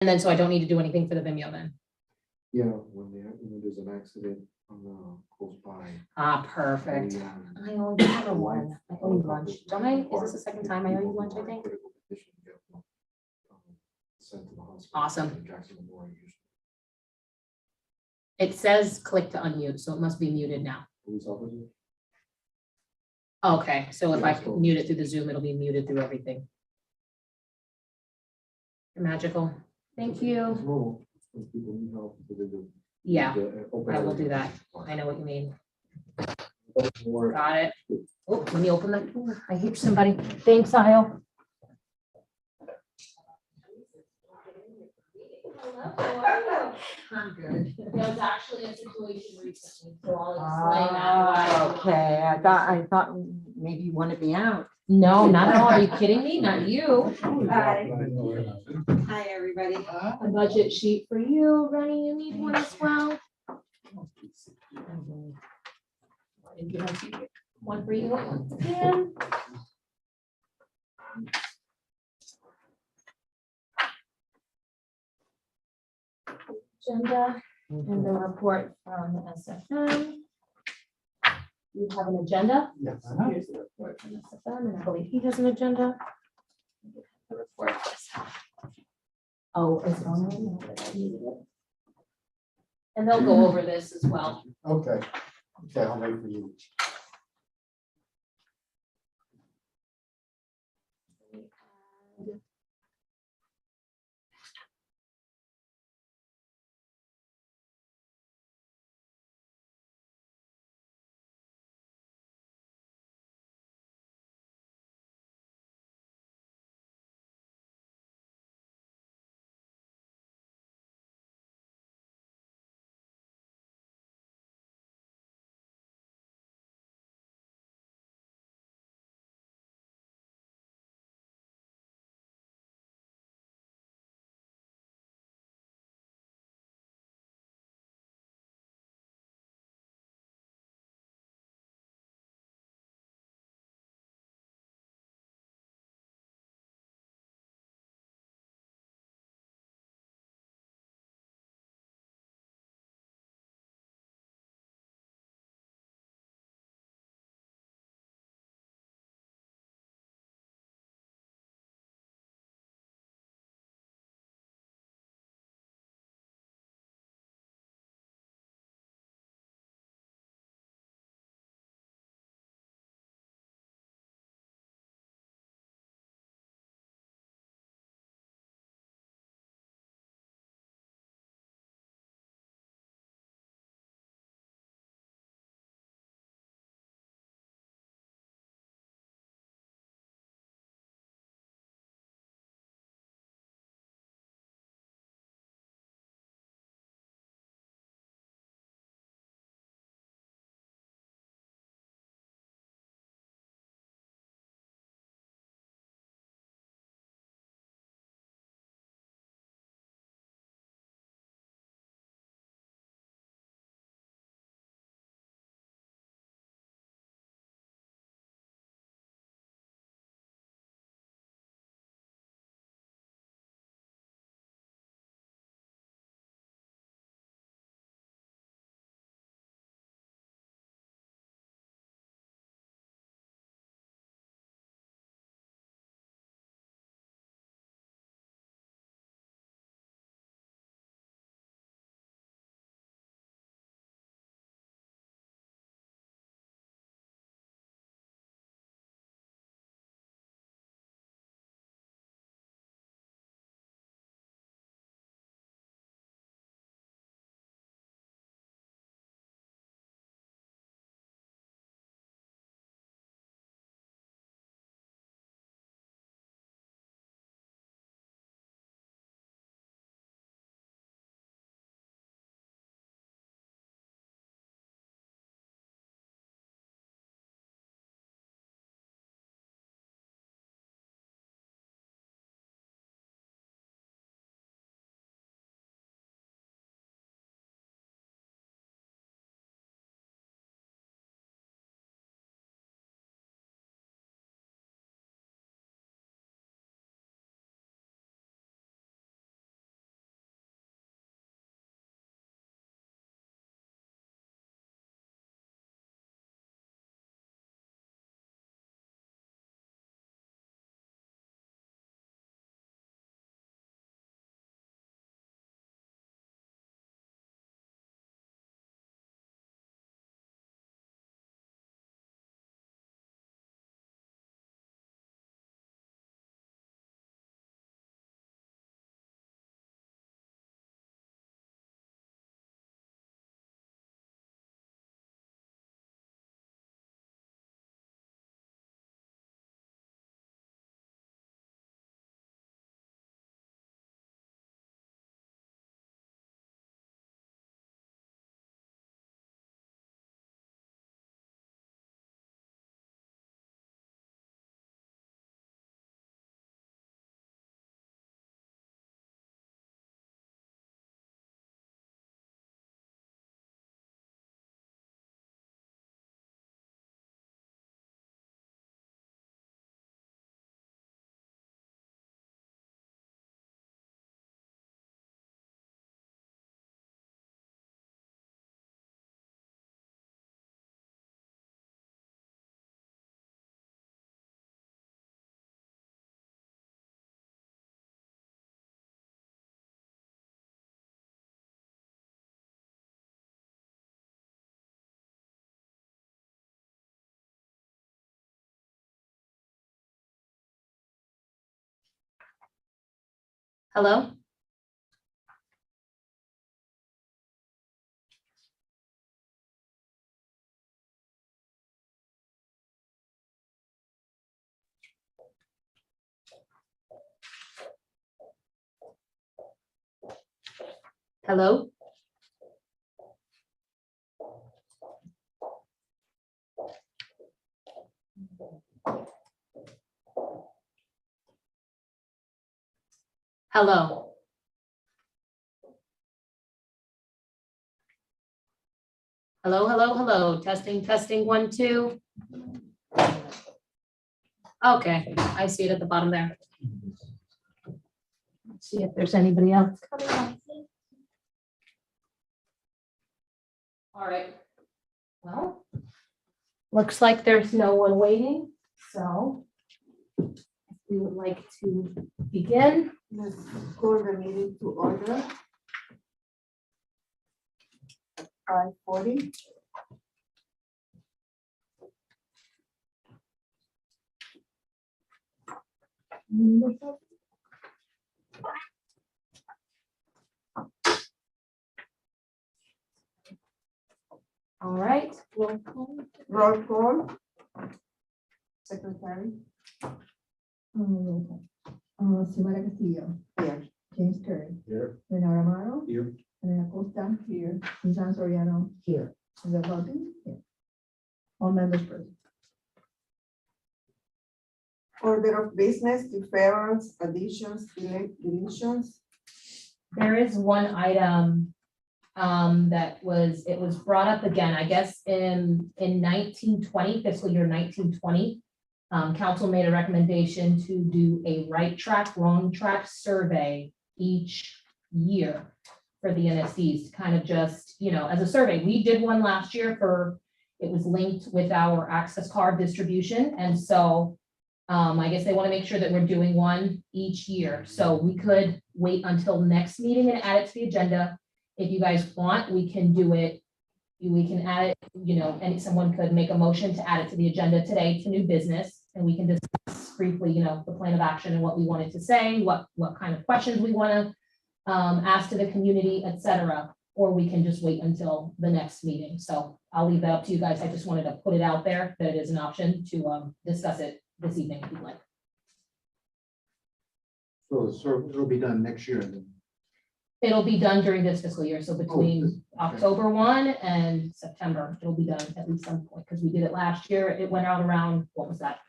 And then, so I don't need to do anything for the Vimeo then? Yeah, when there's an accident close by. Ah, perfect. I owe you another one. I owe you lunch. Don't I? Is this the second time I owe you lunch, I think? Awesome. It says click to unmute, so it must be muted now. Okay, so if I mute it through the Zoom, it'll be muted through everything. Magical. Thank you. Yeah, I will do that. I know what you mean. Got it. Oh, let me open that door. I hear somebody. Thanks, Kyle. Hello, how are you? I'm good. There was actually a situation recently, so I'll explain that. Okay, I thought maybe you wanted me out. No, not at all. Are you kidding me? Not you. Hi. Hi, everybody. A budget sheet for you, Rennie. You need one as well. One for you. Again. Agenda and the report from SFM. You have an agenda? Yes. Here's the report from SFM, and I believe he has an agenda. The report. Oh, is it on there? No, but I needed it. And they'll go over this as well. Okay, I'll wait for you. Hello? Hello? Hello? Hello, hello, hello. Testing, testing, 1, 2. Okay, I see it at the bottom there. Let's see if there's anybody else coming up. All right. Well, looks like there's no one waiting, so we would like to begin. Let's call the meeting to order. 5:40. All right. Roll call. Secretary. Xiomara Castillo, Here. James Curry, Here. Renata Amaro, Here. Elena Costa, Here. Susan Soriano, here. Isabel Baldwin, here. All members present. Order of business, deferrals, additions, deletions. There is one item that was brought up again, I guess, in 1920, fiscal year 1920. Council made a recommendation to do a right track, wrong track survey each year for the NSDs, to kind of just, as a survey. We did one last year it was linked with our access card distribution. And so I guess they want to make sure that we're doing one each year. So we could wait until next meeting and add it to the agenda. If you guys want, we can do it. We can add it, and someone could make a motion to add it to the agenda today to new business. And we can discuss briefly, the plan of action and what we wanted to say, what kind of questions we want to ask to the community, et cetera. Or we can just wait until the next meeting. So I'll leave that up to you guys. I just wanted to put it out there that it is an option to discuss it this evening if you'd like. So the survey will be done next year then. It'll be done during this fiscal year, so between okay. October 1 and September, it'll be done at least some point, because we did it last year. It went out around, what was that?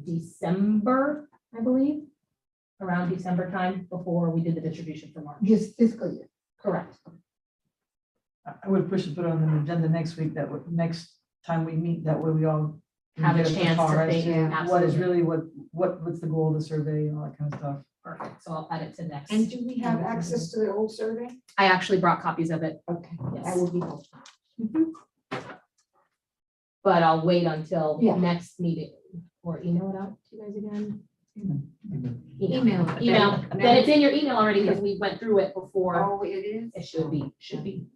December, I believe, around December time before we did the distribution for March. This fiscal year. Correct. I would push to put it on the agenda next week, that would, next time we meet, that way we all Have a get chance to far as think, what is absolutely. really, what's the goal of the survey and all that kind of stuff. Perfect, so I'll add it to next. And do we have access to the old survey? I actually brought copies of it, Okay, Yes. that would be helpful. but I'll wait until Yeah. next meeting or email it out to you guys again. Email. Then it's in your email already because we went through it before. Oh, it is? It should be,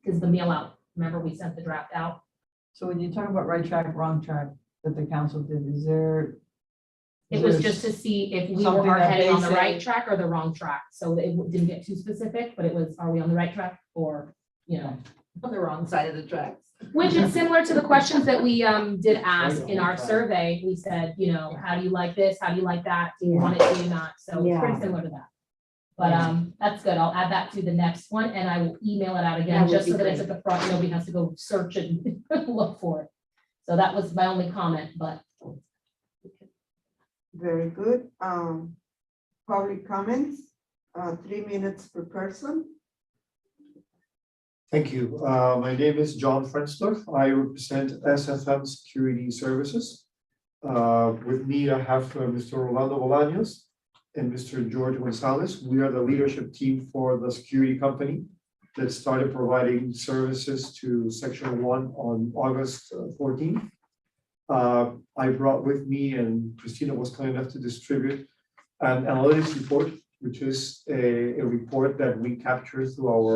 because the mail out, remember we sent the draft out? So when you talk about right track, wrong track that the council did, is there? It is was there just to see if we something are that heading they on the right say- track or the wrong track. So it didn't get too specific, but it was, are we on the right track or, On the wrong side of the tracks. which is similar to the questions that we did ask in our survey. We said, how do you like this? How do you like that? Do you want it? Do you not? So it's pretty Yeah. similar to that. But that's good. I'll add that to the next one and I will email it out That again, would just be so that it's at the front. Nobody has to go search and look for it. So that was my only comment, but Very good. Public comments, 3 minutes per person. Thank you. My name is John Frensdorf. I represent SFM Security Services. With me, I have Mr. Rolando Bolaños and Mr. George Gonzalez. We are the leadership team for the security company that started providing services to Section 1 on August 14th. I brought with me, and Christina was kind enough to distribute an analytics report, which is a report that we capture through our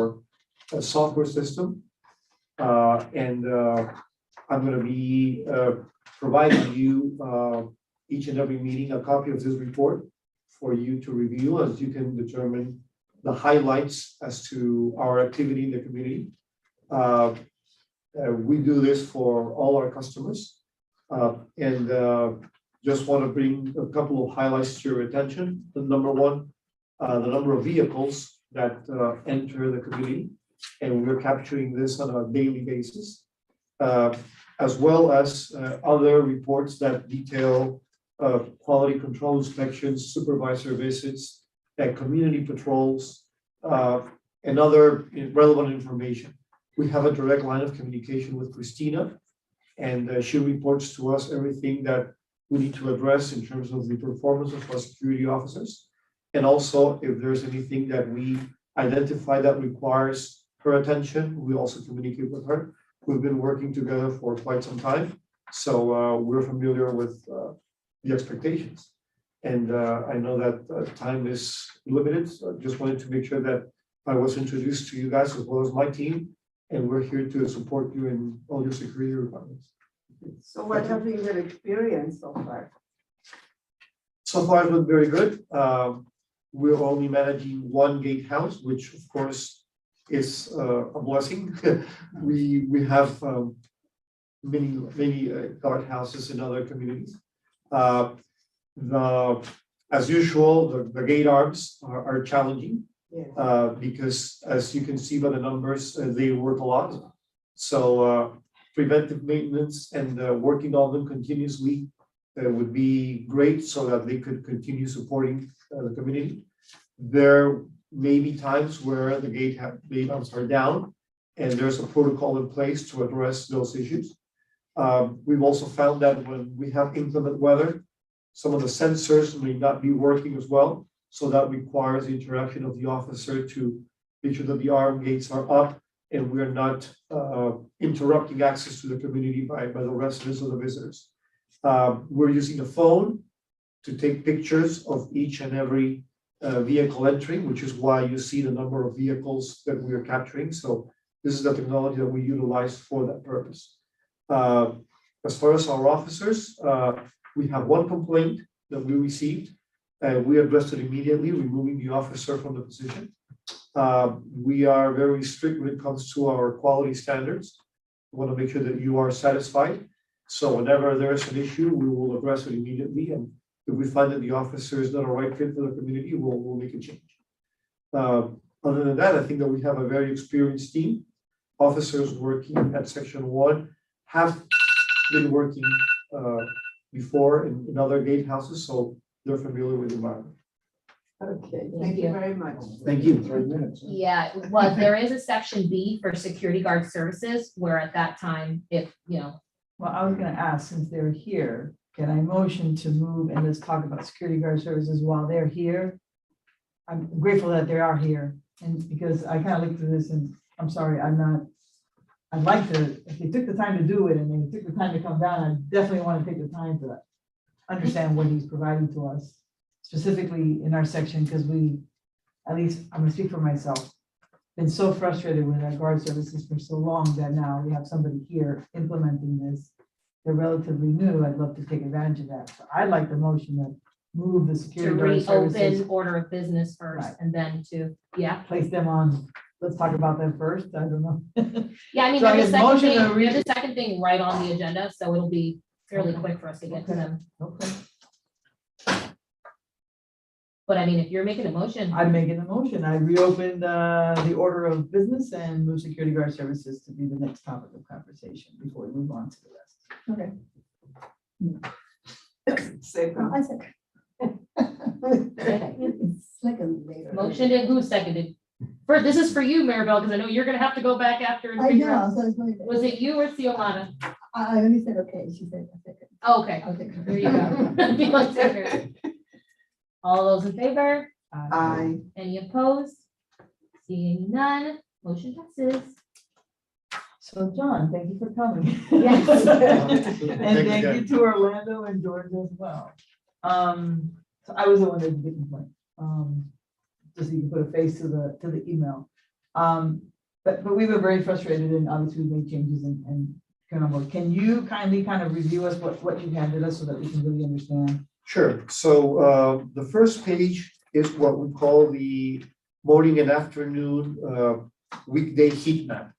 software system. I'm going to be providing you each and every meeting a copy of this report for you to review, as you can determine the highlights as to our activity in the community. We do this for all our customers. And just want to bring a couple of highlights to your attention. The number one, the number of vehicles that enter the community, and we're capturing this on a daily basis, as well as other reports that detail quality control inspections, supervisor visits, community patrols, and other relevant information. We have a direct line of communication with Christina, and she reports to us everything that we need to address in terms of the performance of our security officers. And also, if there's anything that we identify that requires her attention, we also communicate with her. We've been working together for quite some time, so we're familiar with the expectations. And I know that time is limited, so I just wanted to make sure that I was introduced to you guys as well as my team, and we're here to support you in all your security requirements. So what have been your experience so far? So far, it's been very good. We're only managing one gatehouse, which of course is a blessing. We have many guard houses in other communities. As usual, the gate arms are challenging. Yes. Because as you can see by the numbers, they work a lot. So preventive maintenance and working on them continuously would be great so that they could continue supporting the community. There may be times where the gate arms are down and there's a protocol in place to address those issues. We've also found that when we have inclement weather, some of the sensors may not be working as well. So that requires the interaction of the officer to make sure that the arm gates are up and we're not interrupting access to the community by the residents or the visitors. We're using a phone to take pictures of each and every vehicle entering, which is why you see the number of vehicles that we are capturing. So this is the technology that we utilize for that purpose. As far as our officers, we have one complaint that we received. We addressed it immediately, removing the officer from the position. We are very strict when it comes to our quality standards. We want to make sure that you are satisfied. So whenever there's an issue, we will address it immediately. And if we find that the officer is not a right fit for the community, we'll make a change. Other than that, I think that we have a very experienced team. Officers working at Section 1 have been working before in other gatehouses, so they're familiar with the environment. Okay, thank you very much. Thank you. 3 minutes. Yeah, well, there is a section B for security guard services, where at that time, if, Well, I was gonna ask, since they're here, can I motion to move and let's talk about security guard services while they're here? I'm grateful that they are here, and because I kind of looked through this and I'm sorry, I'd like to, if they took the time to do it and they took the time to come down, I definitely want to take the time to understand what he's providing to us, specifically in our section, because we, at least I'm gonna speak for myself, been so frustrated with our guard services for so long that now we have somebody here implementing this. They're relatively new. I'd love to take advantage of that. So I'd like the motion to move the to security guard services, reopen order of business first, Right. and then place them on, let's talk about them first. I don't know. Yeah, I mean, So I there's a guess second motion thing, to read- there's a second thing right on the agenda, so it'll be fairly quick for us to get to them. Okay. But I mean, if you're making a motion, I'm making a motion. I reopened the order of business and move security guard services to be the next topic of conversation before we move on to the rest. Okay. Second. I second. It's like a later. motioned and who seconded? This is for you, Maribel, because I know you're gonna have to go back after and I figure out. know, so it's going. Was it you or Xiomara? I only said, okay, she said, a second. Oh, okay, I'll take her. there you go. Be like secretary. All those in favor? Aye. Any opposed? Seeing none, motion passes. So John, thank you for coming. Yes. And thank you to Orlando and George as well. So I was the one that did the complaint. Just so you can put a face to the email. But we've been very frustrated and obviously we made changes and kind of, can you kindly kind of review us what you handed us so that we can really understand Sure. So the first page is what we call the morning and afternoon weekday heat map.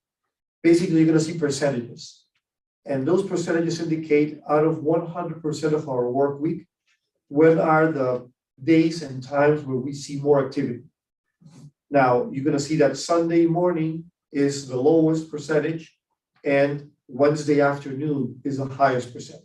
Basically, you're gonna see percentages. And those percentages indicate out of 100% of our work week, when are the days and times where we see more activity. Now, you're gonna see that Sunday morning is the lowest percentage and Wednesday afternoon is the highest percentage.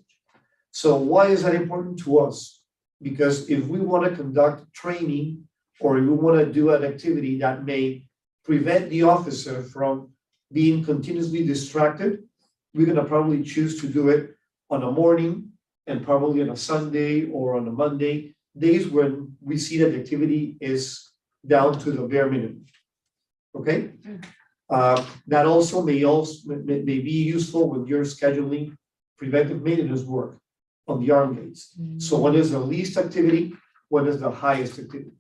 So why is that important to us? Because if we want to conduct training or if we want to do an activity that may prevent the officer from being continuously distracted, we're going to probably choose to do it on a morning and probably on a Sunday or on a Monday, days when we see that the activity is down to the bare minimum. Okay? That also may be useful when you're scheduling preventive maintenance work on the arm gates. So what is the least activity? What is the highest activity?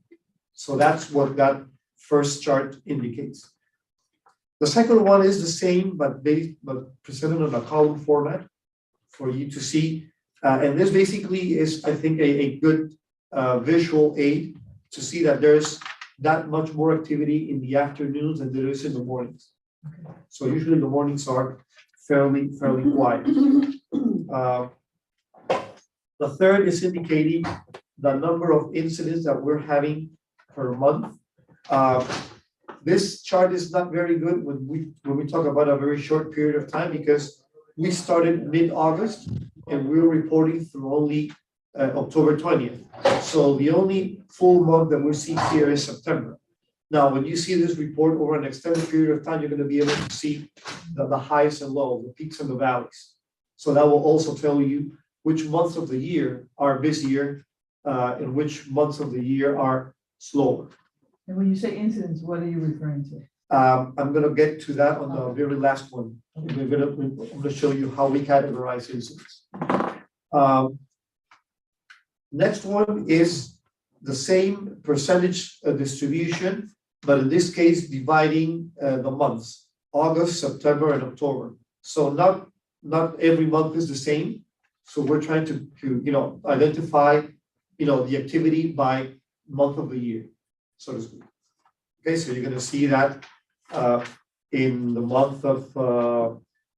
So that's what that first chart indicates. The second one is the same, but presented on a column format for you to see. And this basically is, I think, a good visual aid to see that there's that much more activity in the afternoons than there is in the mornings. So usually the mornings are fairly quiet. The third is indicating the number of incidents that we're having per month. This chart is not very good when we talk about a very short period of time because we started mid-August and we're reporting through only October 20th. So the only full month that we see here is September. Now, when you see this report over an extended period of time, you're going to be able to see the highs and lows, the peaks and the valleys. So that will also tell you which months of the year are busier and which months of the year are slower. And when you say incidents, what are you referring to? I'm going to get to that on the very last one. I'm going to show you how we categorize incidents. Next one is the same percentage distribution, but in this case, dividing the months, August, September, and October. So not every month is the same. So we're trying to identify, the activity by month of the year, so to speak. Okay, so you're gonna see that in the month of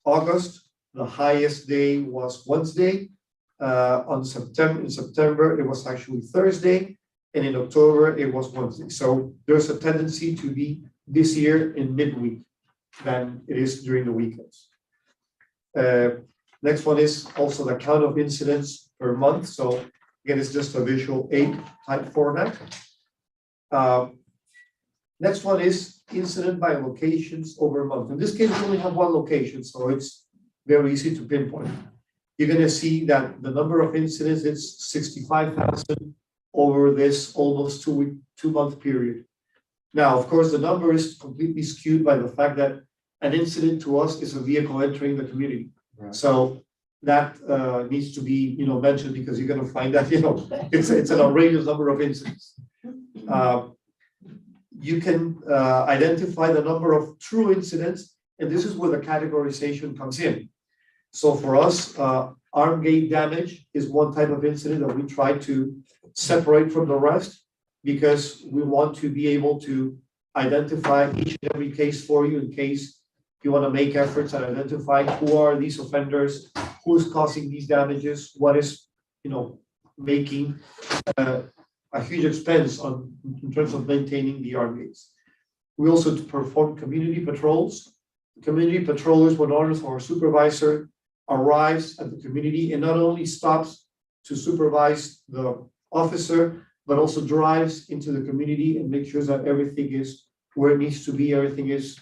August, the highest day was Wednesday. In September, it was actually Thursday, and in October, it was Wednesday. So there's a tendency to be busier in midweek than it is during the weekends. Next one is also the count of incidents per month. So again, it's just a visual aid type format. Next one is incident by locations over a month. In this case, we only have one location, so it's very easy to pinpoint. You're going to see that the number of incidents is 65,000 over this almost 2-month period. Now, of course, the number is completely skewed by the fact that an incident to us is a vehicle entering the community. Right. So that needs to be, mentioned because you're going to find that, it's an outrageous number of incidents. You can identify the number of true incidents, and this is where the categorization comes in. So for us, arm gate damage is one type of incident that we try to separate from the rest because we want to be able to identify each and every case for you in case you want to make efforts at identifying who are these offenders, who is causing these damages, what is, making a huge expense in terms of maintaining the arm gates. We also perform community patrols. Community patrollers, when orders or supervisor arrives at the community and not only stops to supervise the officer, but also drives into the community and makes sure that everything is where it needs to be, everything is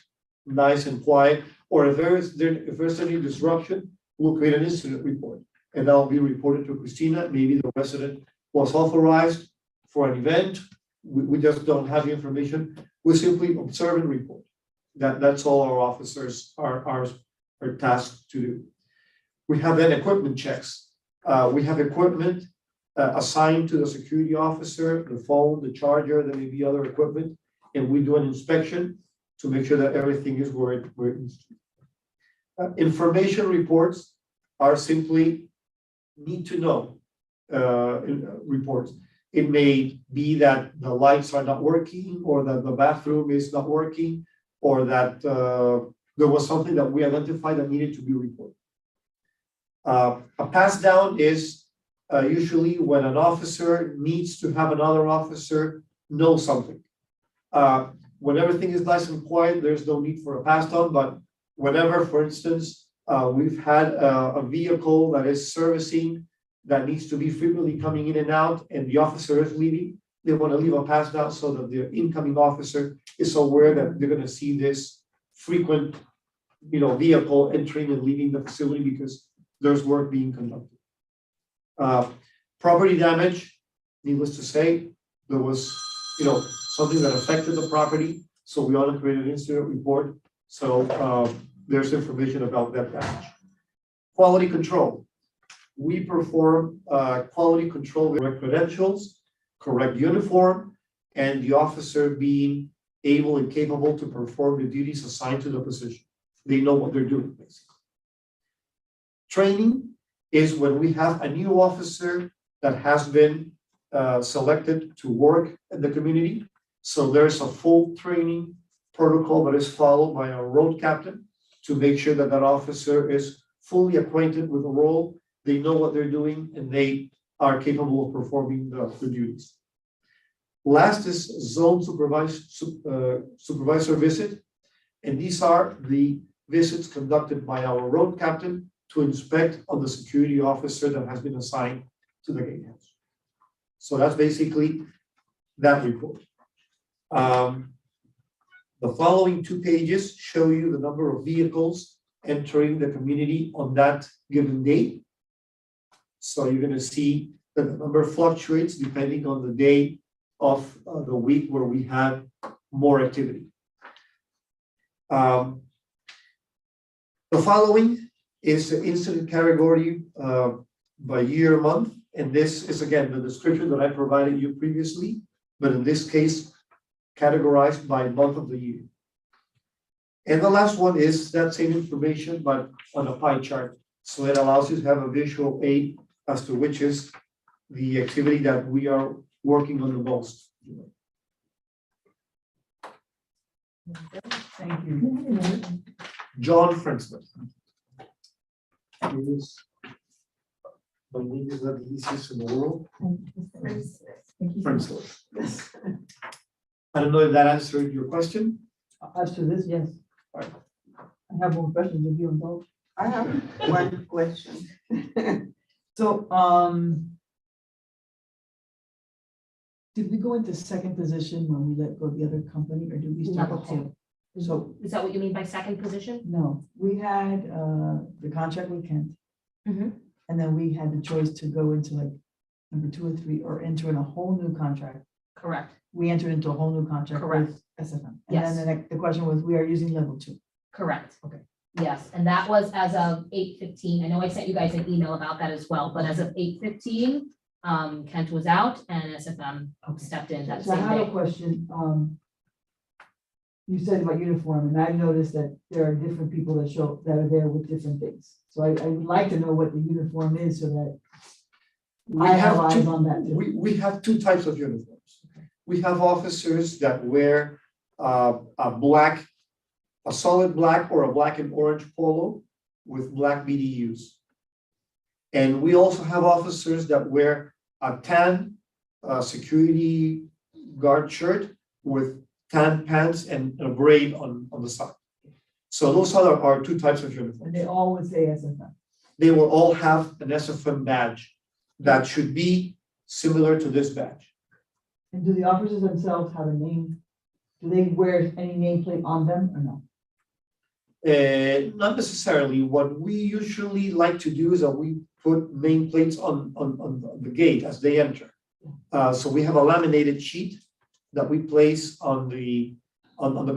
nice and quiet, or if there's any disruption, we'll create an incident report. And that'll be reported to Christina. Maybe the resident was authorized for an event. We just don't have the information. We simply observe and report. That's all our officers are tasked to do. We have then equipment checks. We have equipment assigned to the security officer, the phone, the charger, there may be other equipment, and we do an inspection to make sure that everything is where it needs to be. Information reports are simply need to know. reports. It may be that the lights are not working, or that the bathroom is not working, or that there was something that we identified that needed to be reported. A pass down is usually when an officer needs to have another officer know something. When everything is nice and quiet, there's no need for a pass down, but whenever, for instance, we've had a vehicle that is servicing that needs to be frequently coming in and out, and the officer is leaving, they want to leave a pass down so that the incoming officer is aware that they're going to see this frequent, vehicle entering and leaving the facility because there's work being conducted. Property damage, needless to say, there was, something that affected the property, so we ought to create an incident report. So there's information about that damage. Quality control. We perform quality control with correct credentials, correct uniform, and the officer being able and capable to perform the duties assigned to the position. They know what they're doing, basically. Training is when we have a new officer that has been selected to work in the community. So there's a full training protocol that is followed by our road captain to make sure that that officer is fully acquainted with the role. They know what they're doing and they are capable of performing the duties. Last is zone supervisor visit. And these are the visits conducted by our road captain to inspect on the security officer that has been assigned to the gatehouse. So that's basically that report. The following 2 pages show you the number of vehicles entering the community on that given day. So you're going to see that the number fluctuates depending on the day of the week where we have more activity. The following is the incident category by year, month, and this is again the description that I provided you previously, but in this case, categorized by month of the year. And the last one is that same information, but on a pie chart. So it allows you to have a visual aid as to which is the activity that we are working on the most. Thank you. John Friendsler. My name is not the easiest in the world. Friendsler. I don't know if that answered your question. As to this, yes. I have more questions if you indulge. I have one question. So, did we go into second position when we let go the other company, or did we start Level with 2. So, Is that what you mean by second position? no, we had the contract with Kent. Mhm. And then we had the choice to go into like number 2 or 3, or enter in a whole new contract. Correct, We entered into a whole new contract Correct. with SFM. And Yes. then the question was, we are using level 2. correct. Okay. Yes, and that was as of 8/15. I know I sent you guys an email about that as well, but as of 8/15, Kent was out and SFM stepped in that So I same have a day. question, you said about uniform, and I've noticed that there are different people that are there with different things. So I would like to know what the uniform is so that We I have have eyes two, on that too. we have 2 types of uniforms. We have officers that wear a solid black or a black and orange polo with black BDUs. And we also have officers that wear a tan security guard shirt with tan pants and a braid on the side. So those are our 2 types of And uniforms. they all would say SFM. They will all have an SFM badge that should be similar to this badge. And do the officers themselves have a name? Do they wear any nameplate on them or no? Not necessarily. What we usually like to do is that we put nameplates on the gate as they enter. So we have a laminated sheet that we place on the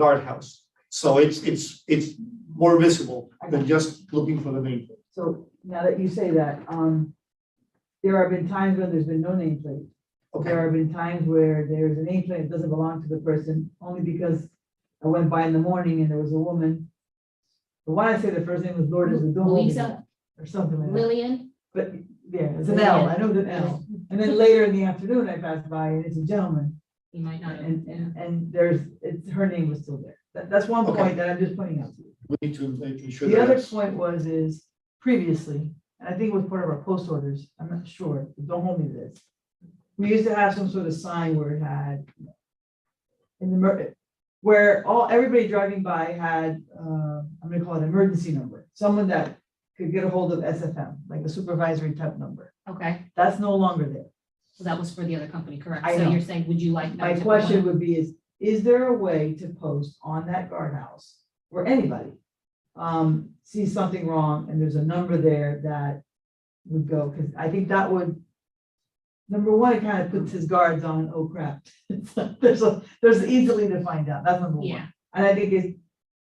guardhouse. So it's more visible than just looking for the nameplate. So now that you say that, there have been times when there's been no nameplate. Okay, There have been times where there's a nameplate that doesn't belong to the person, only because I went by in the morning and there was a woman. But why I say the first name was Lourdes Adol Louisa, or something like that. Lillian, But Yeah, it's an L, I know it's an L. And then later in the afternoon, I passed by and it's a gentleman. You might not. And her name was still there. That's one Okay. point that I'm just pointing out to you. We need to make sure. The that other that's- point is previously, and I think it was part of our post orders, I'm not sure, but don't hold me to this. We used to have some sort of sign where it had where everybody driving by had, I'm gonna call it emergency number, someone that could get a hold of SFM, like a supervisory type number. Okay, That's no longer there. so that was for the other company, correct? I So know. you're saying, would you like? that My to go question in? would be is there a way to post on that guardhouse where anybody sees something wrong and there's a number there that would go, because I think that would, number one, it kind of puts his guards on, oh crap. There's easily to find out, that's number Yeah. one. And I think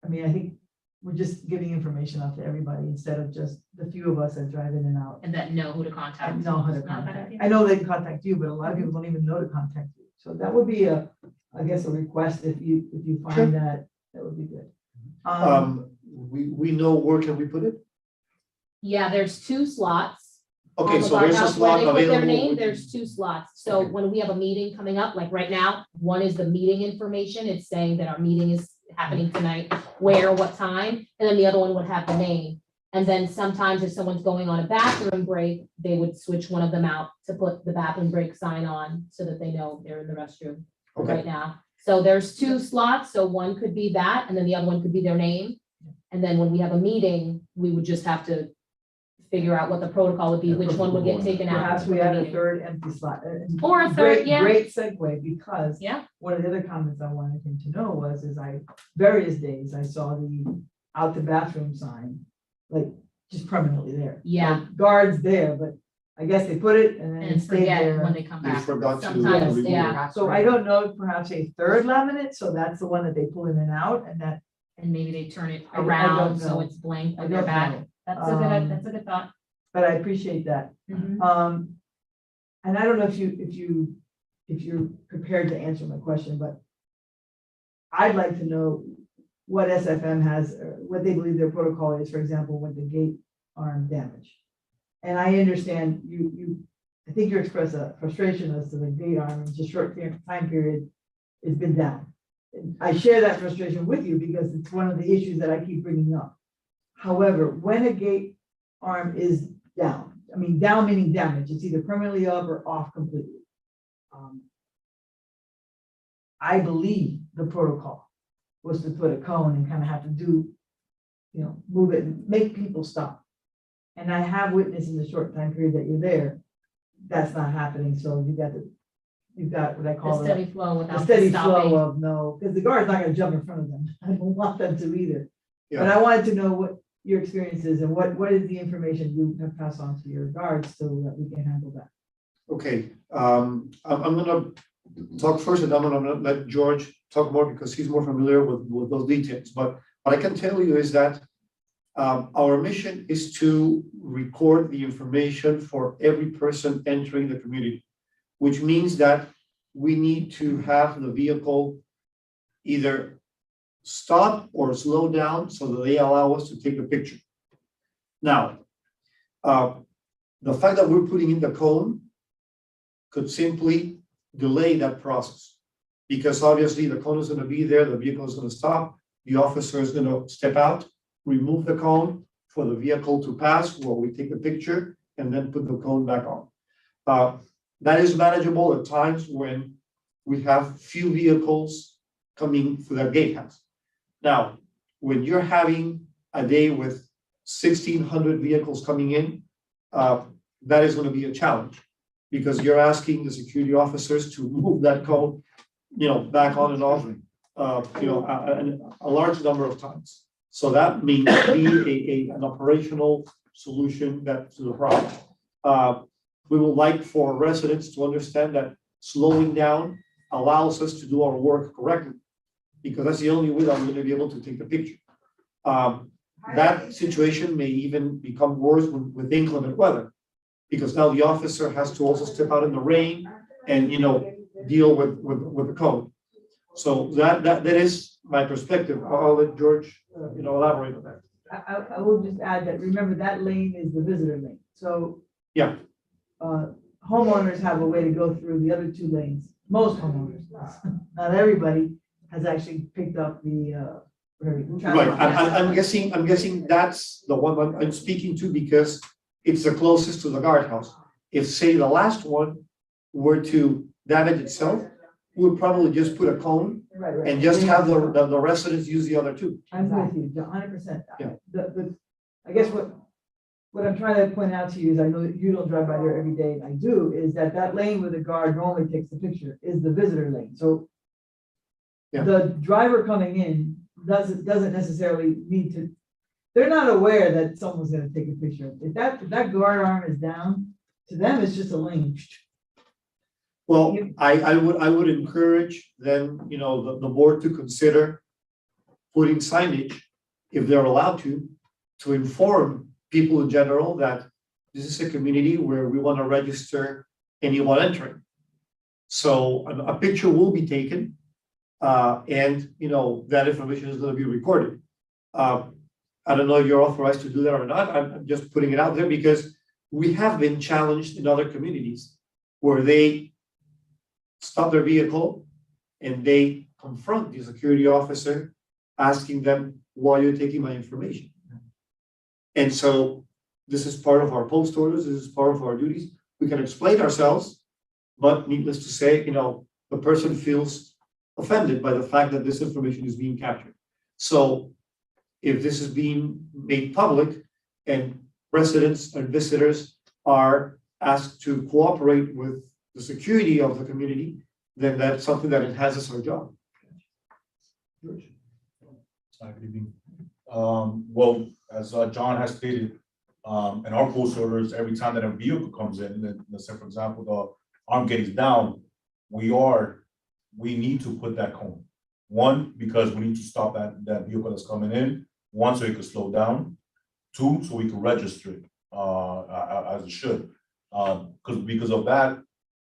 I think we're just giving information out to everybody instead of just the few of us that drive in and out. And that know who to I contact. know how to Not a bad contact. idea. I know they can contact you, but a lot of people don't even know to contact you. So that would be I guess a request if you Sure. find that would be good. We know where can we put it? Yeah, there's 2 slots. Okay, on the so there's a guardhouse. slot When they put their available. name, there's 2 slots. So Okay. when we have a meeting coming up, like right now, one is the meeting information. It's saying that our meeting is happening tonight, where, what time, and then the other one would have the name. And then sometimes if someone's going on a bathroom break, they would switch one of them out to put the bathroom break sign on so that they know they're in the restroom Okay, right now. So there's 2 slots, so one could be that, and then the other one could be their name. And then when we have a meeting, we would just have to figure out what the protocol would be, which one would get taken out. Perhaps we for the add a meeting. third empty slot. Or a third, Great- yeah. Great segue, because Yeah, one of the other comments I wanted him to know various days I saw the out the bathroom sign, like just permanently there. Yeah. Like, guards there, but I guess they put it and then it and stayed forget when there. they come we back. forgot to. Sometimes, remove it. yeah. So I don't know, perhaps a third laminate, so that's the one that they pull in and out, and that, And maybe they turn it I don't around, so know. it's blank I when they're don't back. know. That's a good thought. But I appreciate that. And I don't know if you're prepared to answer my question, but I'd like to know what SFM has, or what they believe their protocol is, for example, with the gate arm damage. And I understand I think you express a frustration as to the gate arm in just short time period it's been down. I share that frustration with you because it's one of the issues that I keep bringing up. However, when a gate arm is down, I mean, down meaning damage, it's either permanently up or off completely. I believe the protocol was to put a cone and kind of have to do, move it and make people stop. And I have witnessed in the short time period that you're there, that's not happening, so you've got what I The call steady flow the without steady stopping. flow of no, because the guard's not gonna jump in front of them. I don't want them to either. But Yeah. I wanted to know what your experience is and what is the information you have passed on to your guards so that we can handle that. Okay, I'm gonna talk first, and I'm gonna let George talk more because he's more familiar with those details. But what I can tell you is that our mission is to record the information for every person entering the community, which means that we need to have the vehicle either stop or slow down so that they allow us to take the picture. Now, the fact that we're putting in the cone could simply delay that process. Because obviously the cone is gonna be there, the vehicle is gonna stop, the officer is gonna step out, remove the cone for the vehicle to pass while we take the picture and then put the cone back on. That is manageable at times when we have few vehicles coming through that gatehouse. Now, when you're having a day with 1,600 vehicles coming in, that is gonna be a challenge. Because you're asking the security officers to move that cone, back on and off, a large number of times. So that may be an operational solution to the problem. We would like for residents to understand that slowing down allows us to do our work correctly, because that's the only way that we're gonna be able to take the picture. That situation may even become worse with inclement weather, because now the officer has to also step out in the rain and, deal with the code. So that is my perspective. I'll let George, elaborate on that. I will just add that, remember, that lane is the visitor lane, so. Yeah. homeowners have a way to go through the other two lanes. Most homeowners, not everybody has actually picked up the, Right, I'm guessing that's the one I'm speaking to because it's the closest to the guardhouse. If, say, the last one were to damage itself, we would probably just put a cone Right. and just have the residents use the other two. I'm with you, 100%. Yeah. I guess what I'm trying to point out to you is I know that you don't drive by there every day, and I do, is that lane where the guard normally takes the picture is the visitor lane, so Yeah. the driver coming in doesn't necessarily need to, they're not aware that someone's gonna take a picture. If that guard arm is down, to them, it's just a lane. Well, I would encourage then, the board to consider putting signage, if they're allowed to inform people in general that this is a community where we want to register anyone entering. So a picture will be taken, and, that information is going to be recorded. I don't know if you're authorized to do that or not. I'm just putting it out there because we have been challenged in other communities where they stop their vehicle and they confront the security officer, asking them, why are you taking my information? And so this is part of our post orders, this is part of our duties. We can explain ourselves, but needless to say, the person feels offended by the fact that this information is being captured. So if this is being made public and residents and visitors are asked to cooperate with the security of the community, then that's something that enhances our job. Hi, good evening. Well, as John has stated, in our post orders, every time that a vehicle comes in, let's say, for example, the arm gate is down, we need to put that cone. One, because we need to stop that vehicle that's coming in. One, so it could slow down. Two, so we can register it as it should. Because of that,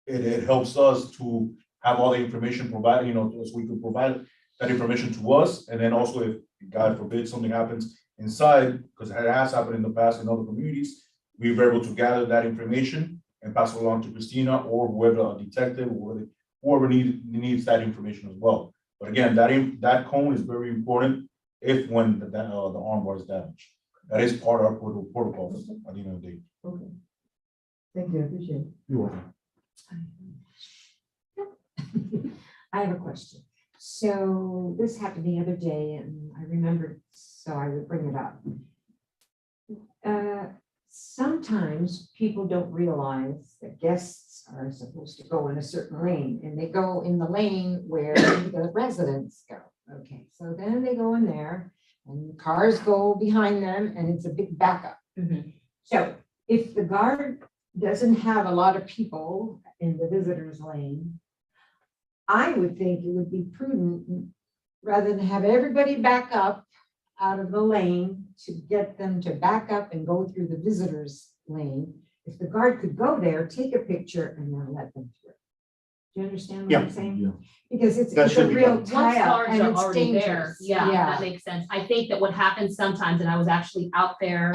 it helps us to have all the information provided, so we can provide that information to us. And then also, if God forbid something happens inside, because it has happened in the past in other communities, we were able to gather that information and pass it along to Christina or whoever, a detective, or whoever needs that information as well. But again, that cone is very important when the arm bar is damaged. That is part of our protocol at the end of the day. Okay. Thank you, I appreciate it. You're welcome. I have a question. So this happened the other day and I remembered, so I would bring it up. Sometimes people don't realize that guests are supposed to go in a certain lane and they go in the lane where the residents go. Okay, so then they go in there and cars go behind them and it's a big backup. So if the guard doesn't have a lot of people in the visitors lane, I would think it would be prudent, rather than have everybody back up out of the lane, to get them to back up and go through the visitors lane. If the guard could go there, take a picture and then let them through. Do you understand what I'm saying? Yeah. Because it's That a should be real done. Once tie up cars and are it's already there, dangerous. yeah, that makes sense. I think that what happens sometimes, and I was actually out there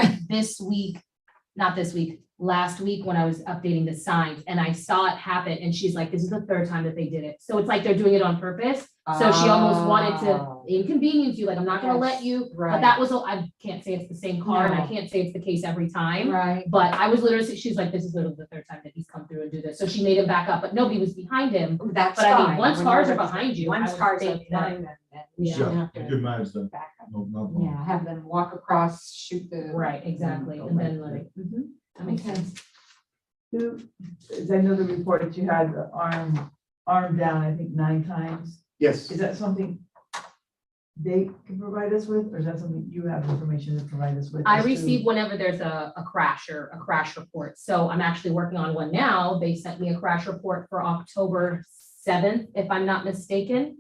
last week when I was updating the signs, and I saw it happen, and she's like, this is the third time that they did it. So it's like they're doing it on purpose. So she almost wanted to inconvenience you, like, I'm not gonna let you, but Right. that was, I can't say it's the same car, and I No. can't say it's the case every time. Right. But I was literally, she's like, this is literally the third time that he's come through and do this. So she made him back up, but nobody was behind him. That's But I mean, fine. once When cars you're- are behind you, I Once would cars are think that- behind them, then we Yeah. shouldn't Yeah, have a to good manage them. back up. No problem. Yeah, have them walk across, shoot the. Right, exactly, and then like, that makes Okay. sense. As I know the report that you had the arm down, I think 9 times. Yes. Is that something they can provide us with, or is that something you have information to provide us with? I as to- receive whenever there's a crash or a crash report. So I'm actually working on one now. They sent me a crash report for October 7th, if I'm not mistaken.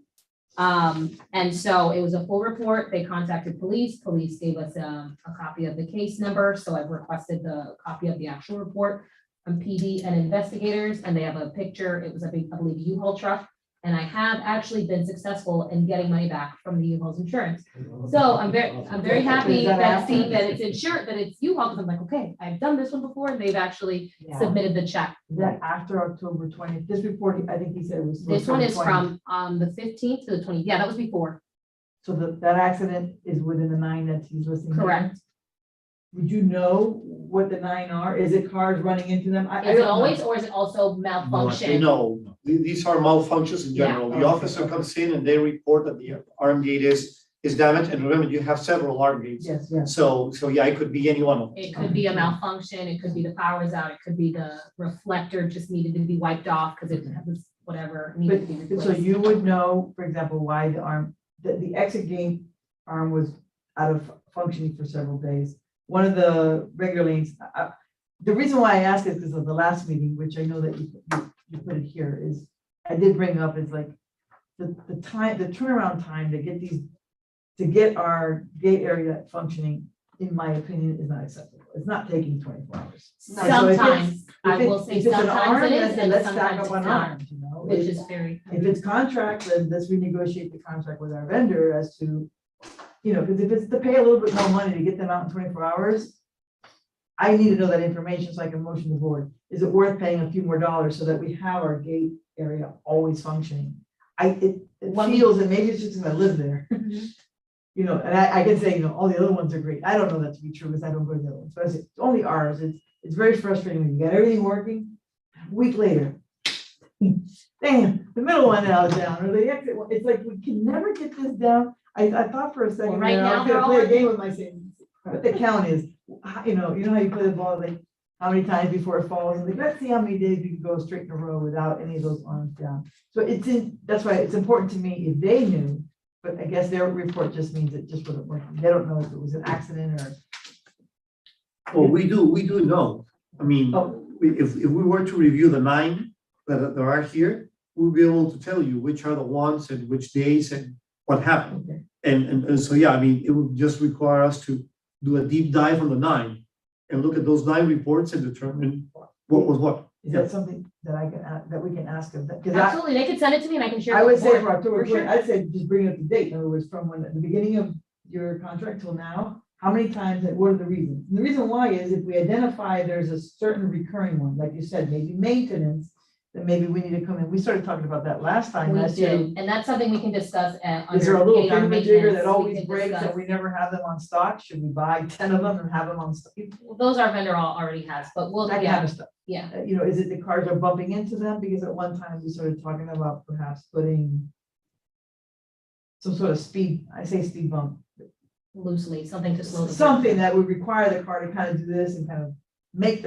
And so it was a full report. They contacted police. Police gave us a copy of the case number. So I've requested the copy of the actual report from PD and investigators, and they have a picture. It was a big, I believe, U-Haul truck. And I have actually been successful in getting money back from the U-Haul's insurance. So I'm very happy that seeing that it's insured, that it's U-Haul, because I'm like, okay, I've done this one before, and they've actually Yeah. submitted the check. Is that after October 20th? This report, I think he said was. This one is 2020. from the 15th to the 20th. Yeah, that was before. So that accident is within the 9 that he's listing. here? Correct. Would you know what the 9 are? Is it cars running into them? I Is don't it know. always, or is it also malfunction? No, these are malfunctions in Yeah. general. The Okay. officer comes in and they report that the arm gate is damaged, and remember, you have several arm gates. Yes, yes. So yeah, it could be any one of them. It could be a malfunction, it could be the power's out, it could be the reflector just needed to be wiped off because it was whatever needed to be But so replaced. you would know, for example, why the exit gate arm was out of functioning for several days. One of the regular lanes, the reason why I ask is because of the last meeting, which I know that you put it here, is I did bring up is like the turnaround time to get our gate area functioning, in my opinion, is not acceptable. It's not taking 24 hours. So if it's- Sometimes, I if it- will say if it's an sometimes arm, it then is, and let's stack sometimes up it's on not, arms, you know? which is very. If it's contract, then let's renegotiate the contract with our vendor as to, because if it's to pay a little bit more money to get them out in 24 hours, I need to know that information so I can motion the board. Is it worth paying a few more dollars so that we have our gate area always functioning? It When we- feels, and maybe it's just because I live there, and I can say, all the other ones are great. I don't know that to be true because I don't go to the other ones, but I say, it's only ours. It's very frustrating when you got everything working, a week later. Damn, the middle one now is down, or the exit one. It's like, we can never get this down. I thought for a second, Well, right there, I now was they're gonna all play a working. game with my savings. What the count is, you know how you play the ball, like, how many times before it falls, and like, let's see how many days we can go straight in a row without any of those arms down. So that's why it's important to me if they knew, but I guess their report just means it just wasn't working. They don't know if it was an accident or. Well, we do know. I mean, Oh. if we were to review the 9 that are here, we'll be able to tell you which are the ones and which days and what happened. Okay. And so, yeah, I mean, it would just require us to do a deep dive on the 9 and look at those 9 reports and determine what was what. Is that something that I can, that we can ask of them? Because Absolutely, they could send it to me and I can share. I it would with the say board. for October For sure. 20, I'd say just bring up the date. In other words, from when, at the beginning of your contract till now, how many times, and what are the reasons? And the reason why is if we identify there's a certain recurring one, like you said, maybe maintenance, then maybe we need to come in. We started talking about that last time. We Last did, year. and that's something we can discuss at. Is there a little under thingamajigger maintenance. that We always can breaks discuss. and we never have them on stock? Should we buy 10 of them and have them on stock? Those our vendor already has, but we'll, That kind yeah, of stuff. yeah. Is it the cars are bumping into them? Because at one time we started talking about perhaps putting some sort of speed bump, Loosely, something to slow. the- something that would require the car to kind of do this and kind of make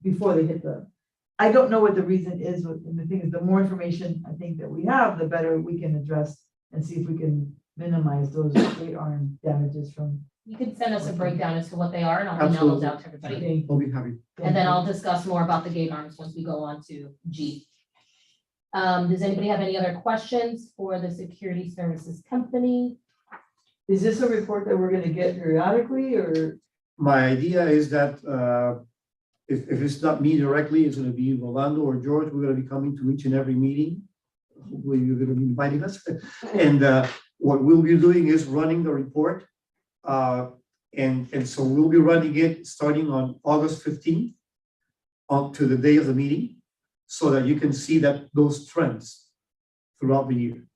before they hit I don't know what the reason is, and the thing is, the more information I think that we have, the better we can address and see if we can minimize those gate arm damages from. You can send us a breakdown as to what they are and I'll email those out to everybody. I'll be happy. And then I'll discuss more about the gate arms once we go on to G. Does anybody have any other questions for the security services company? Is this a report that we're gonna get periodically, or? My idea is that if it's not me directly, it's gonna be Rolando or George. We're gonna be coming to each and every meeting. Hopefully, you're gonna be inviting us. And what we'll be doing is running the report. And so we'll be running it starting on August 15th up to the day of the meeting, so that you can see those trends throughout the year.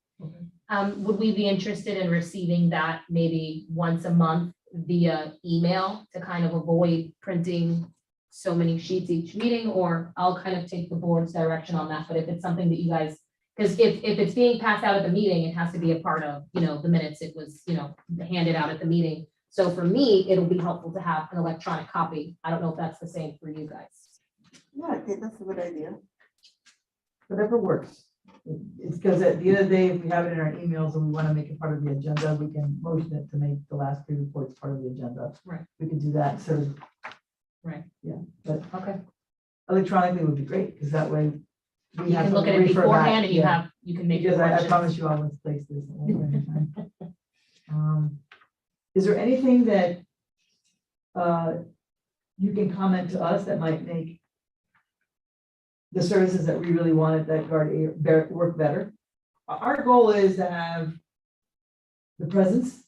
Would we be interested in receiving that maybe once a month via email to kind of avoid printing so many sheets each meeting, or I'll kind of take the board's direction on that, but if it's something that you guys, because if it's being passed out at the meeting, it has to be a part of, the minutes, it was, handed out at the meeting. So for me, it'll be helpful to have an electronic copy. I don't know if that's the same for you guys. Yeah, I think that's a good idea. Whatever works. It's because at the end of the day, if we have it in our emails and we want to make it part of the agenda, we can motion it to make the last 3 reports part of the agenda. Right. We can do that, so. Right. Yeah, but Okay. electronically would be great, because that way. we You have can to look at it refer back, beforehand and yeah. you can make your Because I corrections. promise you I'll misplace this. It won't be anytime. Is there anything that you can comment to us that might make the services that we really wanted that guard work better? our goal is to have the presence,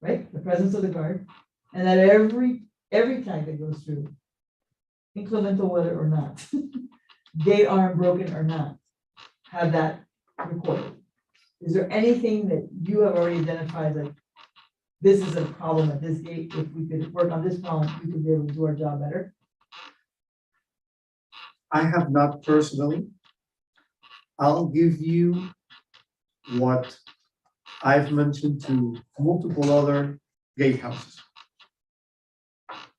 right? The presence of the guard, and that every tag that goes through, inclemental weather or not, gate arm broken or not, have that recorded. Is there anything that you have already identified, like, this is a problem at this gate, if we could work on this problem, we could be able to do our job better? I have not personally. I'll give you what I've mentioned to multiple other gatehouses.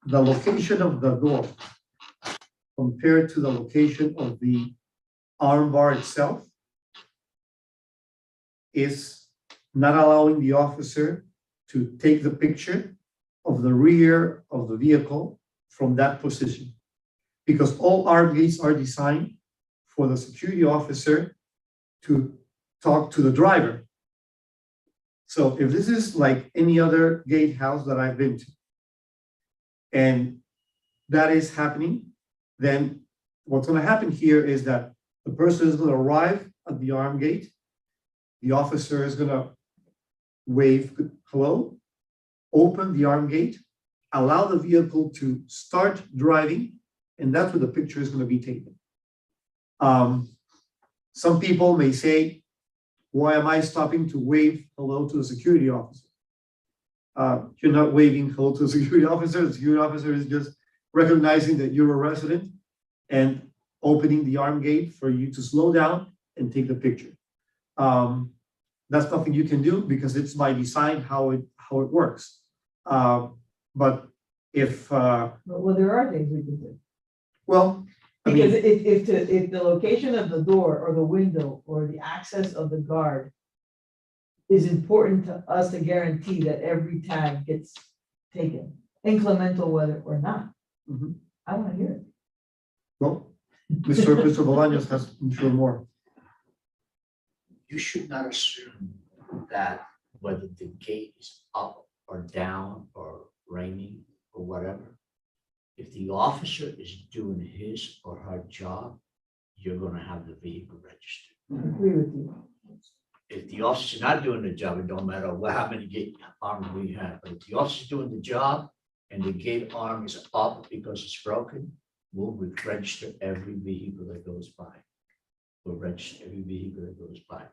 The location of the door compared to the location of the arm bar itself is not allowing the officer to take the picture of the rear of the vehicle from that position. Because all arm gates are designed for the security officer to talk to the driver. So if this is like any other gatehouse that I've been to, and that is happening, then what's gonna happen here is that the person is gonna arrive at the arm gate, the officer is gonna wave hello, open the arm gate, allow the vehicle to start driving, and that's where the picture is gonna be taken. Some people may say, why am I stopping to wave hello to the security officer? You're not waving hello to the security officer. The security officer is just recognizing that you're a resident and opening the arm gate for you to slow down and take the picture. That's nothing you can do because it's by design how it works. But if Well, there are things we can do. well, I Because mean, if the location of the door or the window or the access of the guard is important to us to guarantee that every tag gets taken, inclemental weather or not. Mhm. I want to hear it. well, Mr. Bolaños has, I'm sure, more. You should not assume that whether the gate is up or down or raining or whatever, if the officer is doing his or her job, you're gonna have the vehicle registered. I agree with you. If the officer's not doing the job, it don't matter how many gate arms we have, but if the officer's doing the job and the gate arm is up because it's broken, we'll register every vehicle that goes by. We'll register every vehicle that goes by.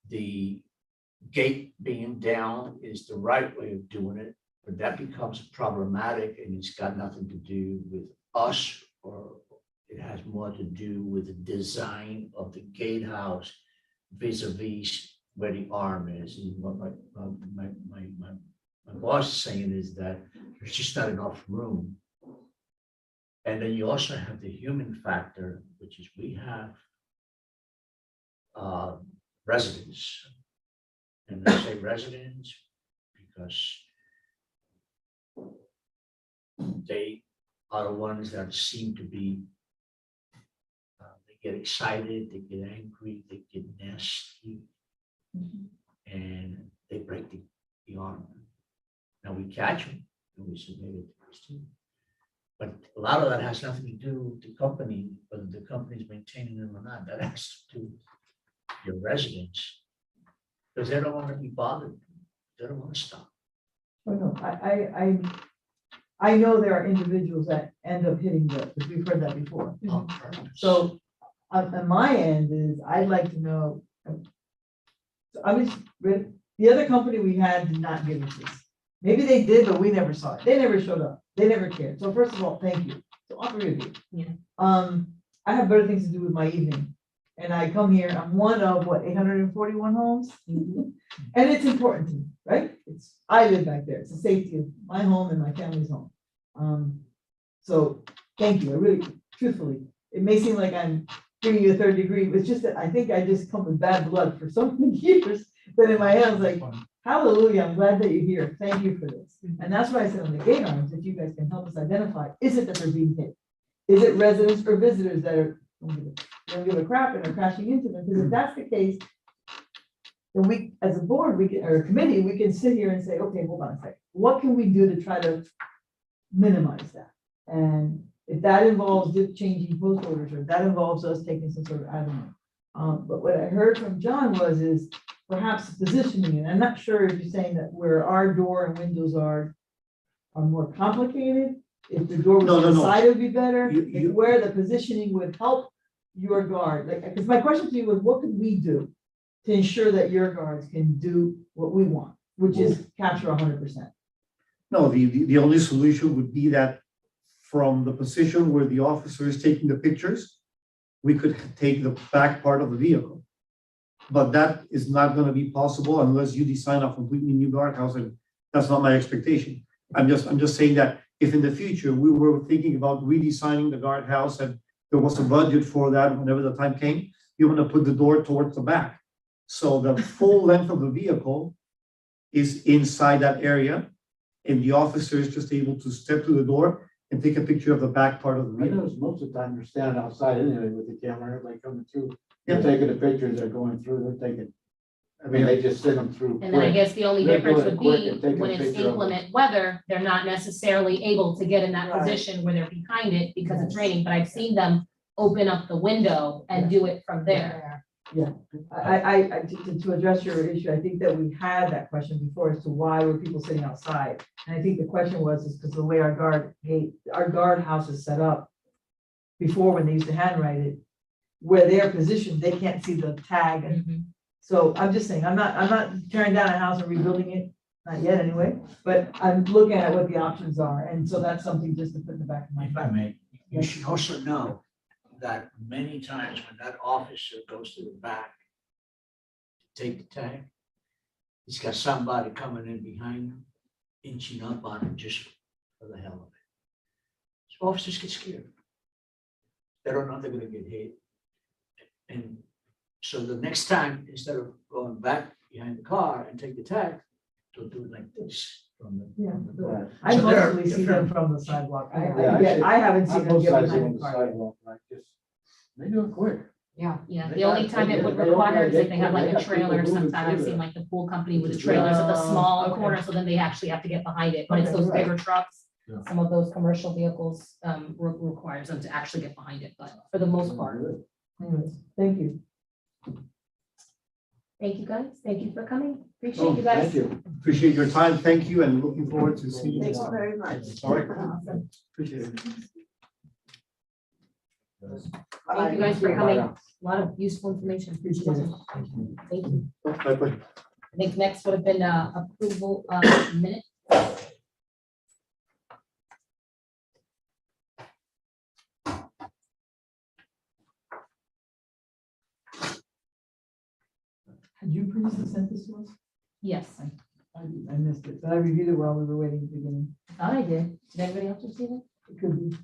The gate being down is the right way of doing it, but that becomes problematic and it's got nothing to do with us, or it has more to do with the design of the gatehouse vis-a-vis where the arm is. And what my boss is saying is that there's just not enough room. And then you also have the human factor, which is we have residents. And I say residents because they are the ones that seem to be, they get excited, they get angry, they get nasty, and they break the arm. Now we catch them and we submit it to this team. But a lot of that has nothing to do with the company, whether the company is maintaining them or not. That has to do with your residents. Because they don't want to be bothered. They don't want to stop. Oh, no, I know there are individuals that end up hitting because we've heard that before. On purpose. So on my end is, I'd like to know. So I was, the other company we had did not give us this. Maybe they did, but we never saw it. They never showed up. They never cared. So first of all, thank you. So all three of you. Yeah. I have better things to do with my evening. And I come here, I'm one of what, 841 homes? And it's important to me, right? I live back there. It's the safety of my home and my family's home. So thank you. I really, truthfully, it may seem like I'm giving you a third degree, but it's just that I think I just come with bad blood for so many years. But in my head, I was like, hallelujah, I'm glad that you're here. Thank you for this. And that's why I said on the gate arms, if you guys can help us identify, is it that they're being hit? Is it residents or visitors that are don't give a crap and are crashing into them? Because if that's the case, then we, as a board, or a committee, we can sit here and say, okay, hold on a second. What can we do to try to minimize that? And if that involves changing post orders, or that involves us taking some sort of, I don't know, But what I heard from John is perhaps positioning, and I'm not sure if you're saying that where our door and windows are more complicated. If the door was No, to no, the no. side, it would be better, You- like where the positioning would help your guard, like, because my question to you was, what could we do to ensure that your guards can do what we want, which is capture 100%? No, the only solution would be that from the position where the officer is taking the pictures, we could take the back part of the vehicle. But that is not gonna be possible unless you design a completely new guardhouse, and that's not my expectation. I'm just saying that if in the future we were thinking about redesigning the guardhouse and there was a budget for that whenever the time came, you want to put the door towards the back. So the full length of the vehicle is inside that area, and the officer is just able to step to the door and take a picture of the back part of the I vehicle. notice most of the time you're standing outside anyway with the camera, like coming through. Yeah. They're taking the pictures, they're going through, they're taking, I mean, they just send them through. And then I quick. guess the only They're difference doing it would quick be and taking a when it's picture of it. inclement weather, they're not necessarily able to get in that Right. position where they're behind it because it's raining, but I've seen them open up the window and do it from there. To address your issue, I think that we had that question before as to why were people sitting outside? And I think the question is because the way our guardhouse is set up, before when they used to handwrite it, where they're positioned, they can't see the tag. And so I'm just saying, I'm not tearing down a house and rebuilding it, not yet anyway, but I'm looking at what the options are. And so that's something just to put in the back of my If I mind. may, you should also know that many times when that officer goes to the back to take the tag, he's got somebody coming in behind him, inching up on him just for the hell of it. So officers get scared. They don't know they're gonna get hit. And so the next time, instead of going back behind the car and take the tag, they'll do it like this from the. Yeah. from the door. I So they're mostly see them different. from the sidewalk. Yeah, I haven't On seen them both get sides behind on the the car. yet. sidewalk, like just, they do it quick. Yeah. Yeah, They the only got- time it would they require open is it, if they have like they a got people trailer, moving sometimes I've through seen there. like the pool company with the Yeah. trailers at the small Okay. corner, so then they actually have to get behind it. When it's Okay, those right. bigger trucks, Yeah. some of those commercial vehicles requires them to actually get behind it, but for the most part. Anyways, thank you. Thank you, guys. Thank you for coming. Oh, Appreciate you guys. Thank you. Appreciate your time. Thank you, and looking forward to seeing you. Thank you very much. All right, Awesome. appreciate it. Thank you guys for coming. A lot of useful information. Appreciate it. Thank you. My pleasure. I think next would have been approval minute. Had you previously sent this to us? Yes, I missed it, but I reviewed it while we were waiting at the beginning. I thought I did. Did everybody else receive it? It could be.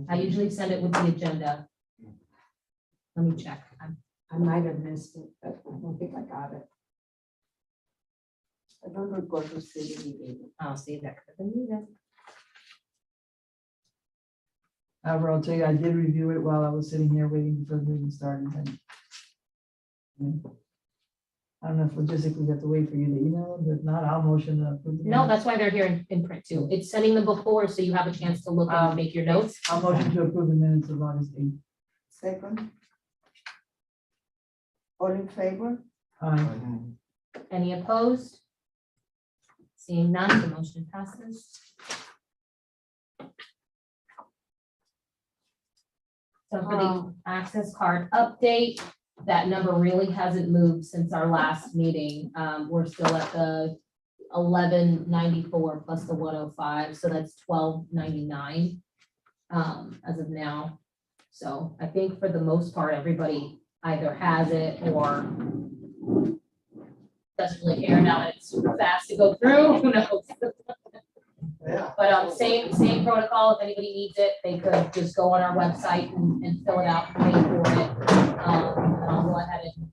I usually send it with the agenda. Let me check. I might have missed it, but I don't think I got it. I don't recall receiving it. I'll see that. Could have been you then. However, I'll tell you, I did review it while I was sitting here waiting before the meeting started. I don't know if logistically we have to wait for you to email them, but if not, I'll motion to approve. the No, minutes. that's why they're here in print too. It's sending them before, so you have a chance to look and make your notes. I'll motion to approve the minutes of August 8th. Second. All in favor? Any opposed? Seeing none, the motion passes. So for the access card update, that number really hasn't moved since our last meeting. We're still at the 1194 plus the 105, so that's 1299 as of now. So I think for the most part, everybody either has it or doesn't really care now that it's super fast to go through. Who knows? Yeah. But same protocol. If anybody needs it, they could just go on our website and fill it out and pay for it. And I'll go ahead and,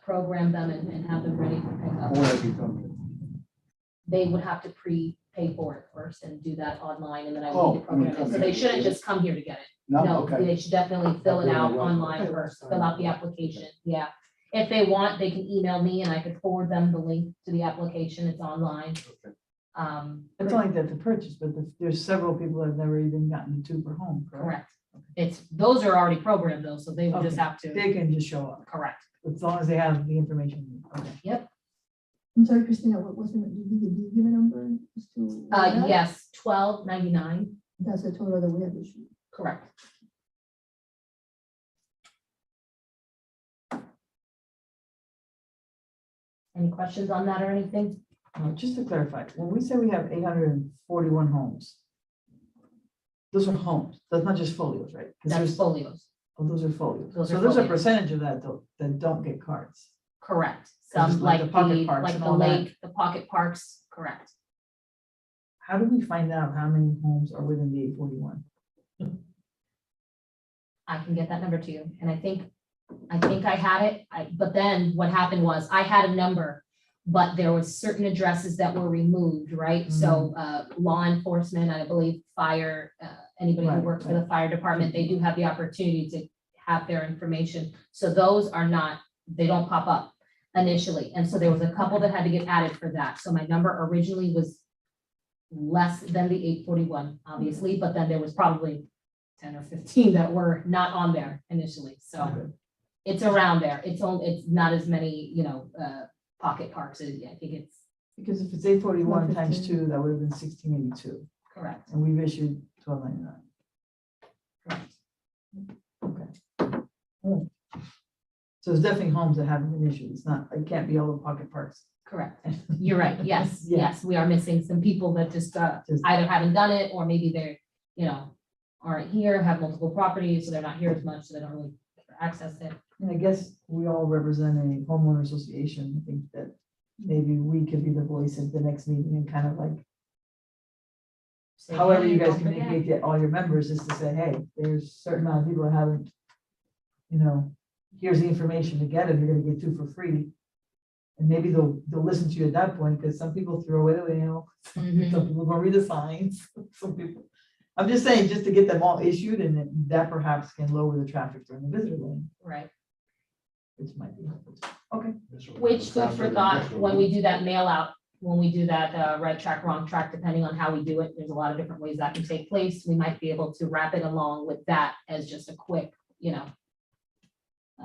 program them and have them ready for pickup. When have you come They would have to pre-pay for it first and do that online, and then I Oh, would need to program it. So they shouldn't just come here to get it. No, Okay. they should definitely fill it out Well, online okay, first, that's fill out fine. the application, yeah. If they want, they can email me and I could forward them the link to the application, it's online. Okay. It's only that to purchase, but there's several people that have never even gotten the two per home, correct? Correct, those are already programmed though, so they would just Okay. have to, They can just show up, correct. as long as they have the information. Okay. I'm sorry, Christina, what was it? Did you give a number? As to that? Yes, $12.99, That's the total that we have issued. correct. Any questions on that or anything? Just to clarify, when we say we have 841 homes, those are homes, that's not just folios, right? 'Cause That's there's, folios, oh, those are folios. Those are So there's a folios. percentage of that though, that don't get cards. correct. Just Some like like the pocket the, parks like and the all that. lake, the pocket parks, correct. How do we find out how many homes are within the 841? I can get that number to you, and I think I had it, but then what happened was, I had a number, but there was certain addresses that were removed, right? So, law enforcement, I believe fire, anybody who Right, works for the fire department, they do have the opportunity to have their information. So those are not, they don't pop up initially, and so there was a couple that had to get added for that, so my number originally was less than the 841, obviously, but then there was probably 10 or 15 that were not on there initially, so Okay. it's around there. It's not as many, pocket parks. I think it's Because if it's 841 times 115. 2, that would have been 1682, correct. and we've issued 1299. Correct. Okay. Alright. So there's definitely homes that haven't been issued. It's not, it can't be all the pocket parks. Correct. You're right. Yes, Yeah. yes, we are missing some people that just Just- either haven't done it, or maybe they're, aren't here, have multiple properties, so they're not here as much, so they don't really access it. And I guess we all represent a homeowner association. I think that maybe we could be the voice at the next meeting and kind of like, Say, however you "Hey, guys don't forget." communicate to all your members is to say, hey, there's a certain amount of people that haven't, here's the information to get it, you're gonna get 2 for free. And maybe they'll listen to you at that point, because some people throw away the mail, Mhm. some people don't read the signs, some people. I'm just saying, just to get them all issued, and that perhaps can lower the traffic during the visitor lane, Right. which might be helpful. Okay. Which, food for thought, when we do that mail out, when we do that right track, wrong track, depending on how we do it, there's a lot of different ways that can take place. We might be able to wrap it along with that as just a quick,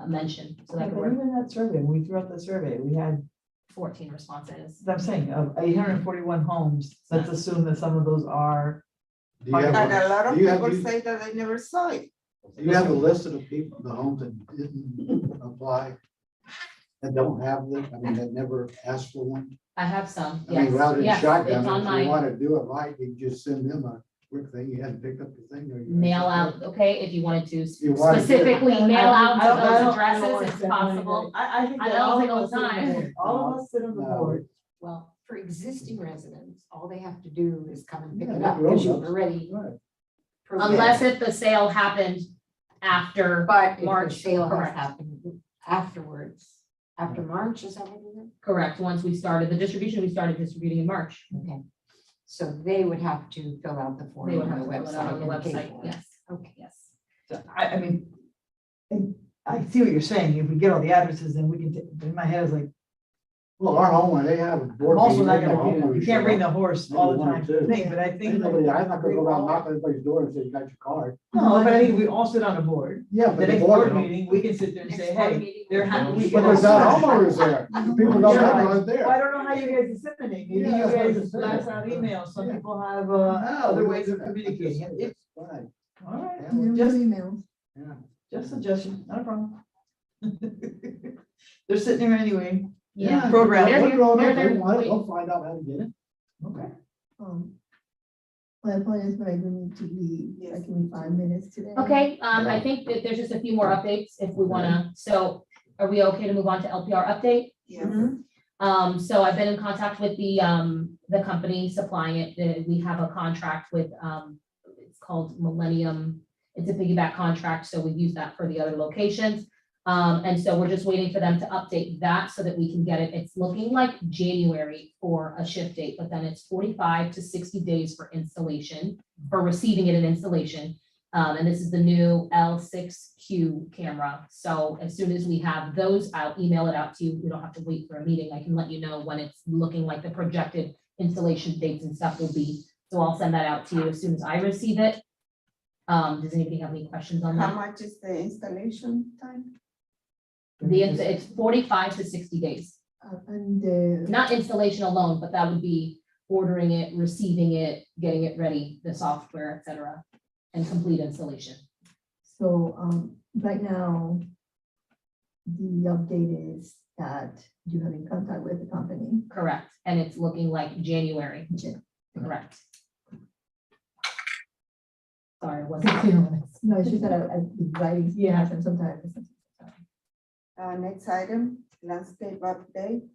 mention. So that could But work. even that survey, when we threw out the survey, we had, 14 responses. I'm saying, of 841 homes, let's assume that some of those are. Do you have And a- a lot of do you have- people do you- say that they never saw it. do you have a list of the people, the homes that didn't apply? That don't have them, that never asked for one? I have some, I mean, yes, rather than yes, shotgun, it's on if you my wanna do it right, you just send them a quick thing, you hadn't picked up the thing. or you- mail out, okay, if you wanted to You wanted to- specifically mail out I don't- to I those don't- I don't addresses, want it's that possible. I think I that don't all think of all us the sit on time. board. All of us sit on the No. board. Well, for existing residents, all they have to do is come and pick Yeah, it they're up, because you've grown-ups. already. Right. provided. Unless if the sale happened after, But if the March, sale has correct. happened afterwards, after March, is that what it is? correct, once we started the distribution, we started distributing in March. Okay. So they would have to fill out the form They would on have the to fill it out on the website. and pay website, for it. yes, Okay. yes. So, I mean, and I see what you're saying. If we get all the addresses, then we can, in my head is like, Well, our homeowner, they have a board. I'm also meeting, not they have gonna, homeowners you can't show bring up. the horse Maybe all the one or time, two. thing, but I think. Ain't nobody, I'm not gonna go around knocking everybody's door and say, you got your card. No, but I think we all sit on a board. Yeah, The but the next board. board meeting, we can sit there and say, hey, they're happy. But there's not homeowners there, people don't have right Well, there. I don't know how you guys disseminate. Maybe Yeah, you that's what I'm guys saying. blast out emails. Some Yeah. people have No, other we ways don't of do that. communicating. That's It's fine. all right. Yeah, You Just- have emails. Yeah. Just suggestion, not a problem. They're sitting there anyway. Yeah. Program. They're They're here, grown they're up, they there. want it, they'll find out how to get it. Okay. I apologize, but I do need to leave. I can be 5 minutes today. Okay, I think that there's just a few more updates if we wanna, so are we okay to move on to LPR update? So I've been in contact with the company supplying it. We have a contract with, it's called Millennium. It's a piggyback contract, so we've used that for the other locations. And so we're just waiting for them to update that so that we can get it. It's looking like January for a ship date, but then it's 45 to 60 days for installation, for receiving it in installation. And this is the new L6Q camera. So as soon as we have those, I'll email it out to you. We don't have to wait for a meeting. I can let you know when it's looking like the projected installation dates and stuff will be. So I'll send that out to you as soon as I receive it. Does anybody have any questions on How that? much is the installation time? It's 45 to 60 days, And the, not installation alone, but that would be ordering it, receiving it, getting it ready, the software, et cetera, and complete installation. so, right now, the update is that you have in contact with the company. Correct, and it's looking like January, Ja- correct. Sorry, I wasn't clear on this. No, it's just that I writing, Yeah. and sometimes. Next item, landscape update.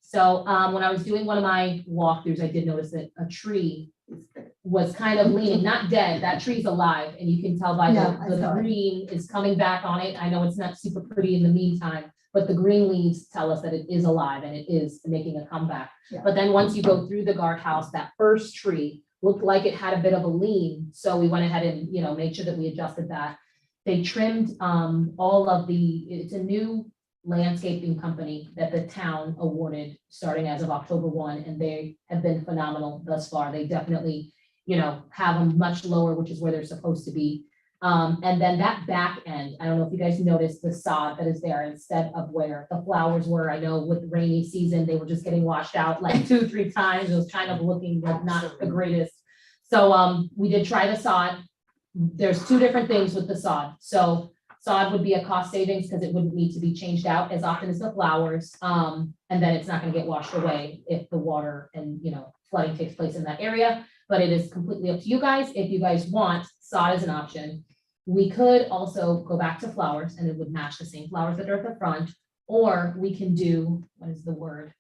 So, when I was doing one of my walkthroughs, I did notice that a tree Is the- was kind of leaning, not dead, that tree's alive, and you can tell by Yeah, I the saw it. green is coming back on it. I know it's not super pretty in the meantime, but the green leaves tell us that it is alive and it is making a comeback. Yeah. But then once you go through the guardhouse, that first tree looked like it had a bit of a lean, so we went ahead and, made sure that we adjusted that. They trimmed, all of it's a new landscaping company that the town awarded starting as of October 1, and they have been phenomenal thus far. They definitely, have them much lower, which is where they're supposed to be. And then that back end, I don't know if you guys noticed the sod that is there instead of where the flowers were. I know with rainy season, they were just getting washed out like 2-3 times. It was kind of looking like not the greatest. So, we did try the sod. There's 2 different things with the sod. So sod would be a cost savings because it wouldn't need to be changed out as often as the flowers. And then it's not gonna get washed away if the water and, flooding takes place in that area. But it is completely up to you guys. If you guys want, sod is an option. We could also go back to flowers and it would match the same flowers that are at the front, or we can do, what is the word?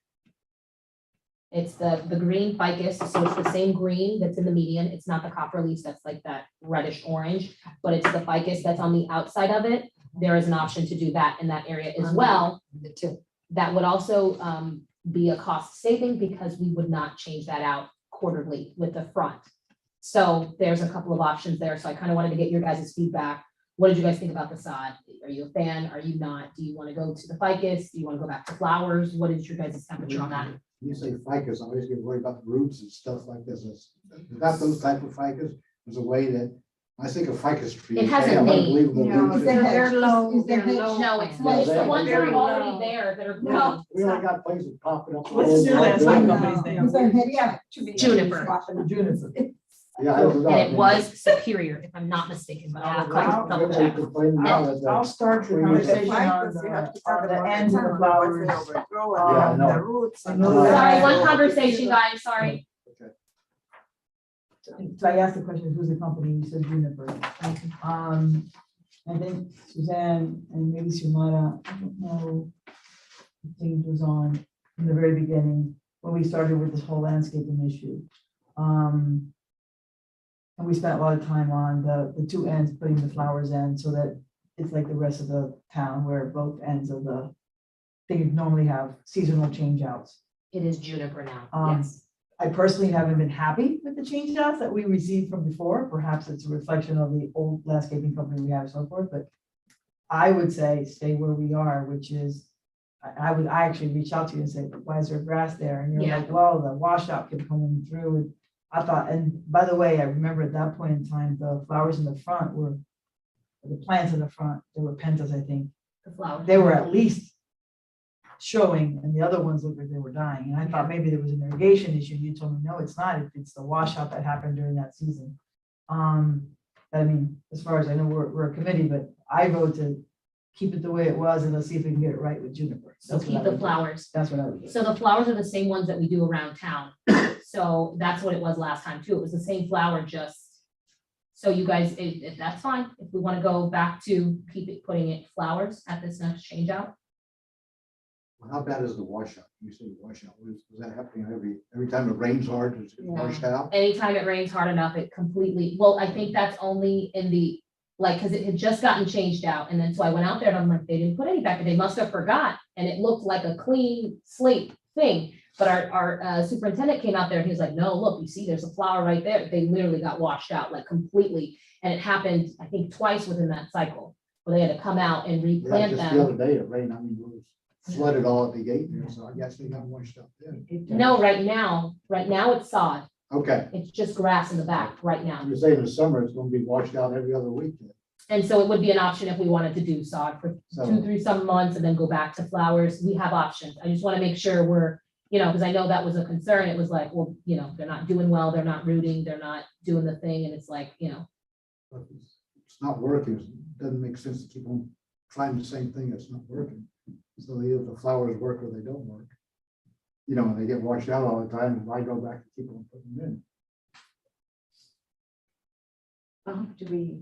It's the green ficus, so it's the same green that's in the median. It's not the copper leaves, that's like that reddish orange, but it's the ficus that's on the outside of it. There is an option to do that in that area as well. The two. That would also be a cost saving because we would not change that out quarterly with the front. So there's a couple of options there. So I kind of wanted to get your guys' feedback. What did you guys think about the sod? Are you a fan? Are you not? Do you want to go to the ficus? Do you want to go back to flowers? What is your guys' temperature on that? You say ficus, I always get worried about the roots and stuff like this. It's not those type of ficus. There's a way that, I think a ficus tree. It has a they have name. unbelievable No, roots. they're low, Is there they're hedge? low. No, it's Yeah, the ones that are very already low. there that are green. No. We only got places popping up. What's all your over last the name? building. Company's name. Is there hedge? Yeah. Juniper. Juniper. Yeah, I forgot. And it was Superior, if I'm not mistaken, but I'll double check. I'll start the Tree. conversation on Ficus, you have to talk the about ends of the town, flowers. what's they overgrow Yeah, I and know. the roots. I and know all that. Sorry, that. one conversation, guys, sorry. So I asked the question, who's the company? You said Juniper. I think Suzanne and maybe Sumara, I don't know. I think it was on in the very beginning when we started with this whole landscaping issue. And we spent a lot of time on the 2 ends, putting the flowers in so that it's like the rest of the town where both ends of the thing normally have seasonal change outs. It is Juniper now, Um, yes. I personally haven't been happy with the change outs that we received from before. Perhaps it's a reflection of the old landscaping company we have and so forth, but I would say stay where we are, which is, I actually reached out to you and said, why is there grass there? And you're Yeah. like, well, the washout kept coming through. And I thought, and by the way, I remember at that point in time, the flowers in the front were, the plants in the front, they were pentas, I think. The flowers. They were at least showing, and the other ones looked like they were dying, and I thought maybe there was an irrigation issue, you told me, no, it's not, it's the washout that happened during that season. I mean, as far as I know, we're a committee, but I vote to keep it the way it was, and let's see if we can get it right with Juniper. So That's what I keep the would do. flowers. That's what I would do. So the flowers are the same ones that we do around town. So that's what it was last time too. It was the same flower, just. So you guys, if that's fine, if we want to go back to putting it flowers at this next change out. How bad is the washout? You say washout, was that happening every time it rains hard, does it wash out? Anytime it rains hard enough, it completely, well, I think that's only in the, like, because it had just gotten changed out. And then so I went out there and I'm like, they didn't put any back, they must have forgot. And it looked like a clean slate thing. But our superintendent came out there and he was like, no, look, you see, there's a flower right there. They literally got washed out like completely. And it happened, I think, twice within that cycle where they had to come out and Yeah, replant just them. the other day it rained, I mean, it was flooded all at the gate there, so I guess they got washed up then. No, right now it's sod. Okay, It's just grass in the back right now. I'm just saying in the summer, it's gonna be washed out every other weekend. And so it would be an option if we wanted to do sod for So- 2, 3 some months and then go back to flowers. We have options. I just want to make sure we're, because I know that was a concern. It was like, well, they're not doing well, they're not rooting, they're not doing the thing. And it's like, But it's not working. It doesn't make sense to keep on trying the same thing that's not working. So either the flowers work or they don't work. And they get washed out all the time, why go back and keep on putting them in? Do we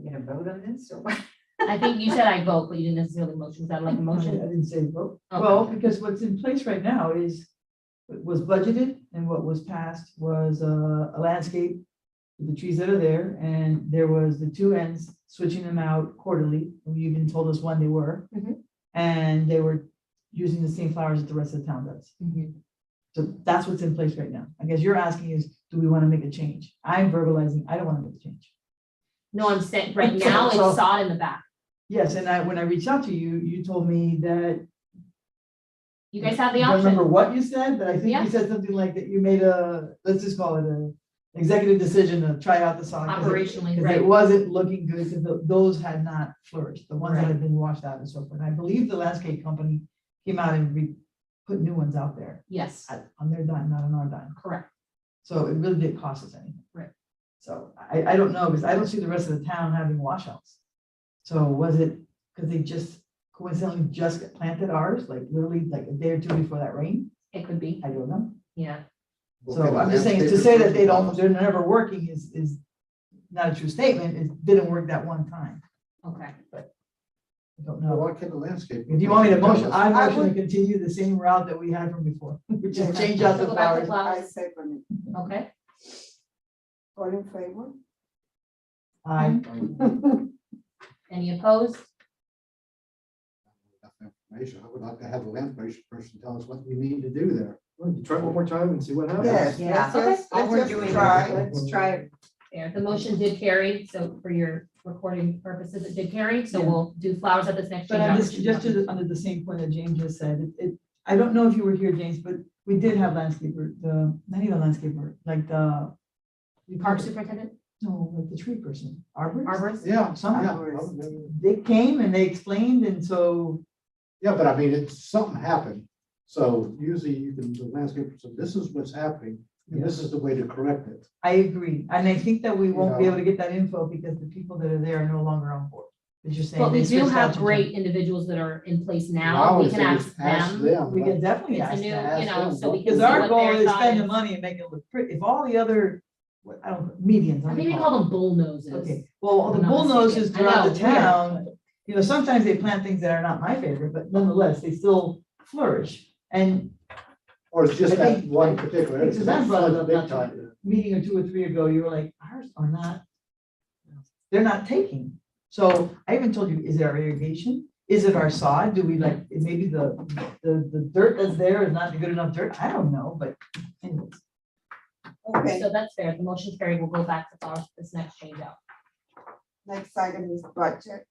get a vote on this or what? I think you said I vote, but you didn't necessarily motion. Was that like a I motion? didn't say vote. Okay. Well, because what's in place right now is, what was budgeted and what was passed was a landscape with the trees that are there, and there was the two ends, switching them out quarterly. You even told us when they were. Mhm. And they were using the same flowers that the rest of the town does. Mhm. So that's what's in place right now. I guess you're asking is, do we want to make a change? I'm verbalizing, I don't want to make a change. No, I'm saying right now So- it's sod in the back. Yes, and when I reached out to you, you told me that. You guys have the I don't remember option. what you said, but I think Yeah. you said something like that you made let's just call it an executive decision to try out the sod. Operationally, Because right. it wasn't looking good, because those had not flourished, the ones that Right. had been washed out and so forth. And I believe the landscape company came out and put new ones out there Yes, on their dime, not on our dime. correct. So it really didn't cost us anything. Right. So I don't know, because I don't see the rest of the town having washouts. So was it because they just coincidentally just planted ours, like literally like a day or two before that rain? It could be, I don't know. yeah. So I'm just saying, to say that they're never working is not a true statement. It didn't work that one time. Okay. I don't Well, know. why can't the landscape? If you want me to motion, I I motion to would- continue the same route that we had from before, which is Okay. change out the So go back to flowers. I second it. Okay, All in favor? I, any opposed? Information. I would like to have a land person tell us what we need to do there. Well, you try it one more time and see what happens. Yes, Yeah. let's just try. Let's try it. There, the motion did carry, so for your recording purposes, it did carry, so Yeah. we'll do flowers at this next. but change I'm out, just, which is just nothing. under the same point that James just said, I don't know if you were here, James, but we did have landscaper, not even landscaper, like the. Park superintendent, No, like the tree person, arborist. arborist, Yeah, Something. yeah. They came and they explained, and so, Yeah, but I mean, it's something happened. So usually the landscaper said, this is what's happening, and this is the way to correct it. I agree, and I think that we won't be able to get that info because the people that are there are no longer on board. As you're saying. but we they do switched out have to great individuals that are in place I now, we always can say ask just ask them. them. We can definitely It's a ask new, them. so we can see Because our what goal their is thought spend the is. money and make it look pretty. If all the other, what, I don't, medians. I what do think you we call call them bull noses. them? Okay, well, all the I'm not bull noses mistaken. I throughout know, the weird. town, sometimes they plant things that are not my favorite, but nonetheless, they still flourish. And Or it's just I that think- one particular. Because that brought it up Big not time. too- meeting or 2 or 3 ago, you were like, ours are not, they're not taking. So I even told you, is it our irrigation? Is it our sod? Do we like, maybe the dirt that's there is not good enough dirt? I don't know, but anyways. Okay, So that's fair, the motion's carried, we'll go back to flowers for this next change out. next item is budget.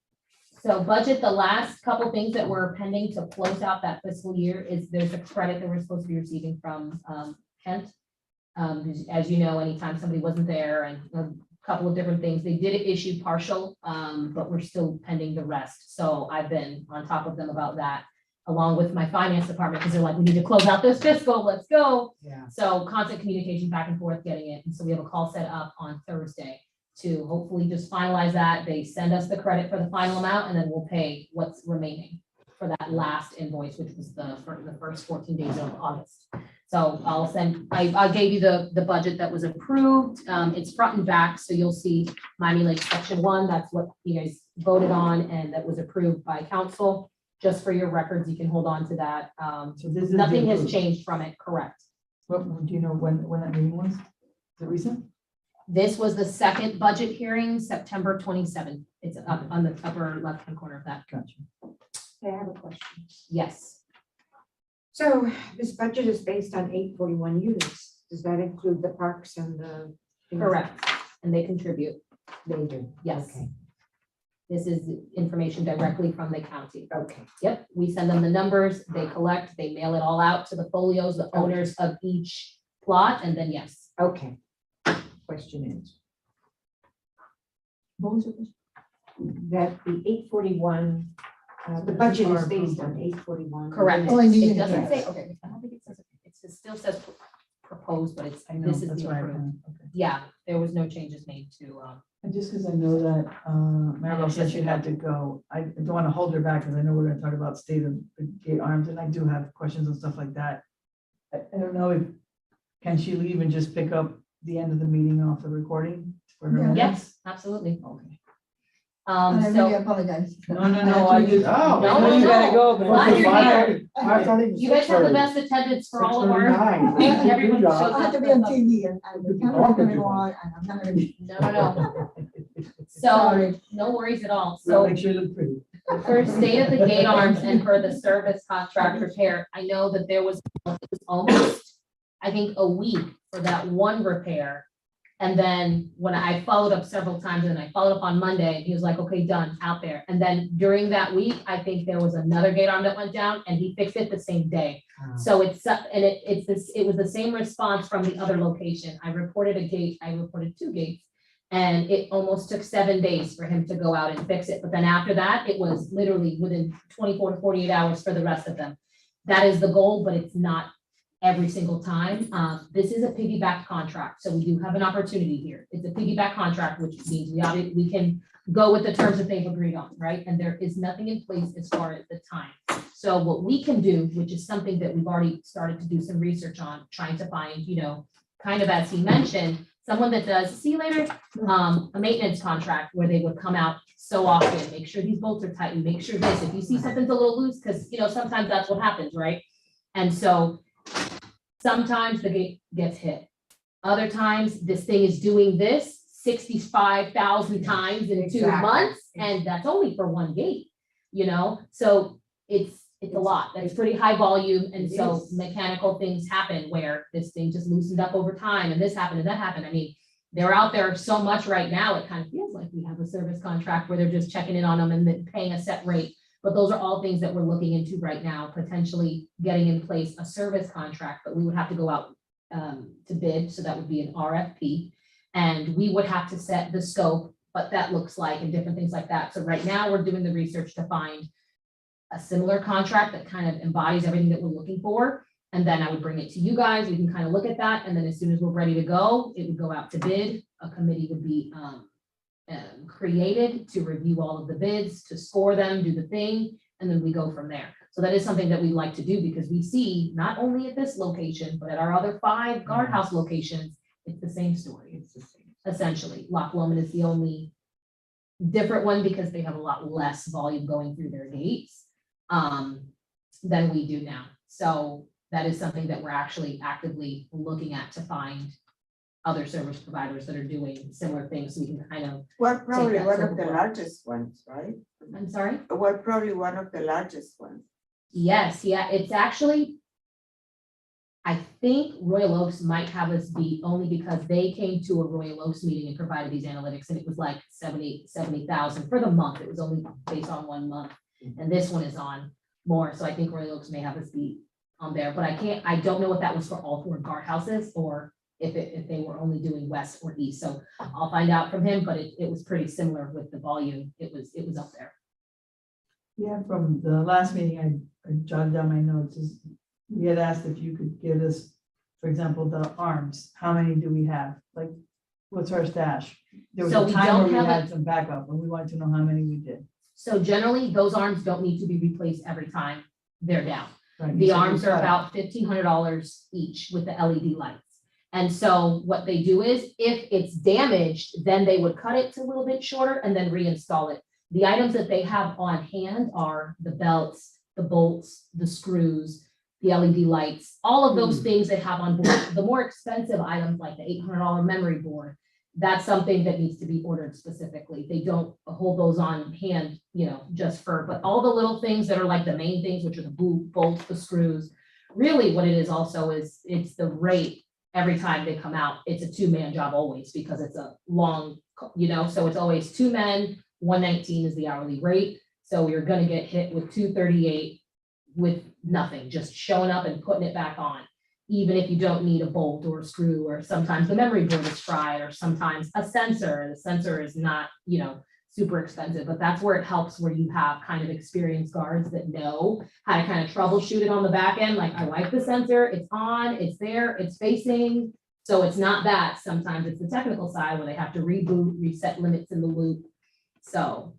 So budget, the last couple things that were pending to close out that fiscal year is there's a credit that we're supposed to be receiving from Kent. As you know, anytime somebody wasn't there and a couple of different things, they did issue partial, but we're still pending the rest. So I've been on top of them about that, along with my finance department, because they're like, we need to close out this fiscal, let's go. Yeah. So constant communication back and forth getting it. And so we have a call set up on Thursday to hopefully just finalize that. They send us the credit for the final amount and then we'll pay what's remaining for that last invoice, which was for the first 14 days of August. So I'll send, I gave you the budget that was approved. It's front and back, so you'll see Miami Lake Section 1. That's what you guys voted on and that was approved by council. Just for your records, you can hold on to that. So this is. the Nothing has approved. changed from it, correct? What, do you know when that meeting was? Is it recent? This was the second budget hearing, September 27th. It's up on the upper left-hand corner of that. Gotcha. I have a question. Yes, So this budget is based on 841 units. Does that include the parks and the? things? correct. And they contribute. They do. Yes. Okay. This is information directly from the county. Okay. Yep, we send them the numbers, they collect, they mail it all out to the folios, the owners of each plot, and then yes, Okay. Question is, What was your question? that the 841, the budget is based on 841. Correct. Oh, I knew It you doesn't had say, that. okay, I don't think it says, it still says proposed, but it's, I know, this is that's the why I approved. okay. Yeah, there was no changes made to, And just because I know that, Maribel said she had to go, I don't want to hold her back, because I know we're gonna talk about state of the gate arms, and I do have questions and stuff like that. I don't know if, can she leave and just pick up the end of the meeting off the recording for her Yeah. minutes? yes, absolutely. Okay. And I really So apologize. No, I just, No. I know you gotta go, but. Glad you're here. 5:30 to You guys have the 6:30. best attendance for all of our. 6:39. Everyone Good shows job. I have up. to be on TV and the camera's coming on and I'm not gonna be. No. So, Sorry. no worries at all. So So make sure you look pretty. for state of the gate arms and for the service contract repair, I know that it was almost, I think, a week for that one repair. And then when I followed up several times and I followed up on Monday, he was like, okay, done, out there. And then during that week, I think there was another gate arm that went down and he fixed it the same day. So it's, and it's this, it was the same response from the other location. I reported two gates. And it almost took 7 days for him to go out and fix it. But then after that, it was literally within 24 to 48 hours for the rest of them. That is the goal, but it's not every single time. This is a piggyback contract, so we do have an opportunity here. It's a piggyback contract, which means we can go with the terms that they've agreed on, right? And there is nothing in place as far as the time. So what we can do, which is something that we've already started to do some research on, trying to find, kind of as he mentioned, someone that does, see you later, a maintenance contract where they would come out so often, make sure these bolts are tight, and make sure this, if you see something's a little loose, because, sometimes that's what happens, right? And so sometimes the gate gets hit. Other times, this thing is doing this 65,000 times in 2 Exactly. months, and that's only for one gate, So it's a lot. That's pretty high volume, and It so is. mechanical things happen where this thing just loosened up over time, and this happened and that happened. I mean, they're out there so much right now, it kind of feels like we have a service contract where they're just checking in on them and then paying a set rate. But those are all things that we're looking into right now, potentially getting in place a service contract, but we would have to go out to bid, so that would be an RFP. And we would have to set the scope, what that looks like and different things like that. So right now, we're doing the research to find a similar contract that kind of embodies everything that we're looking for. And then I would bring it to you guys, we can kind of look at that, and then as soon as we're ready to go, it would go out to bid. A committee would be created to review all of the bids, to score them, do the thing, and then we go from there. So that is something that we'd like to do, because we see not only at this location, but at our other 5 guardhouse locations, it's the same story. It's the same, essentially. Loch Lomond is the only different one because they have a lot less volume going through their gates than we do now. So that is something that we're actually actively looking at to find other service providers that are doing similar things, so we can kind of, We're probably that one sort of of the work. largest ones, right? I'm sorry? We're probably one of the largest ones. Yes, yeah, it's actually, I think Royal Oaks might have us beat only because they came to a Royal Oaks meeting and provided these analytics, and it was like 70,000 for the month. It was only based on 1 month. And this one is on more, so I think Royal Oaks may have us beat on there, but I don't know if that was for all 4 guardhouses or if they were only doing west or east. So I'll find out from him, but it was pretty similar with the volume. It was up there. Yeah, from the last meeting, I jotted down my notes, is we had asked if you could give us, for example, the arms, how many do we have? Like, what's our stash? There was So a we time don't where we have had some backup, and we wanted to know how many we did. So generally, those arms don't need to be replaced every time they're down. Right, you The said we arms are cut it. about $1,500 each with the LED lights. And so what they do is, if it's damaged, then they would cut it to a little bit shorter and then reinstall it. The items that they have on hand are the belts, the bolts, the screws, the LED lights, all of those things they have on board. The more expensive items, like the $800 memory board, that's something that needs to be ordered specifically. They don't hold those on hand, just but all the little things that are like the main things, which are the bolts, the screws, really what it is also is it's the rate every time they come out. It's a 2-man job always, because it's a long, so it's always 2 men, 119 is the hourly rate. So you're gonna get hit with 238 with nothing, just showing up and putting it back on. even if you don't need a bolt or a screw, or sometimes the memory board is fried, or sometimes a sensor. The sensor is not, super expensive, but that's where it helps, where you have kind of experienced guards that know how to kind of troubleshoot it on the back end. Like, I like the sensor, it's on, it's there, it's facing. So it's not that. Sometimes it's the technical side where they have to reboot, reset limits in the loop. So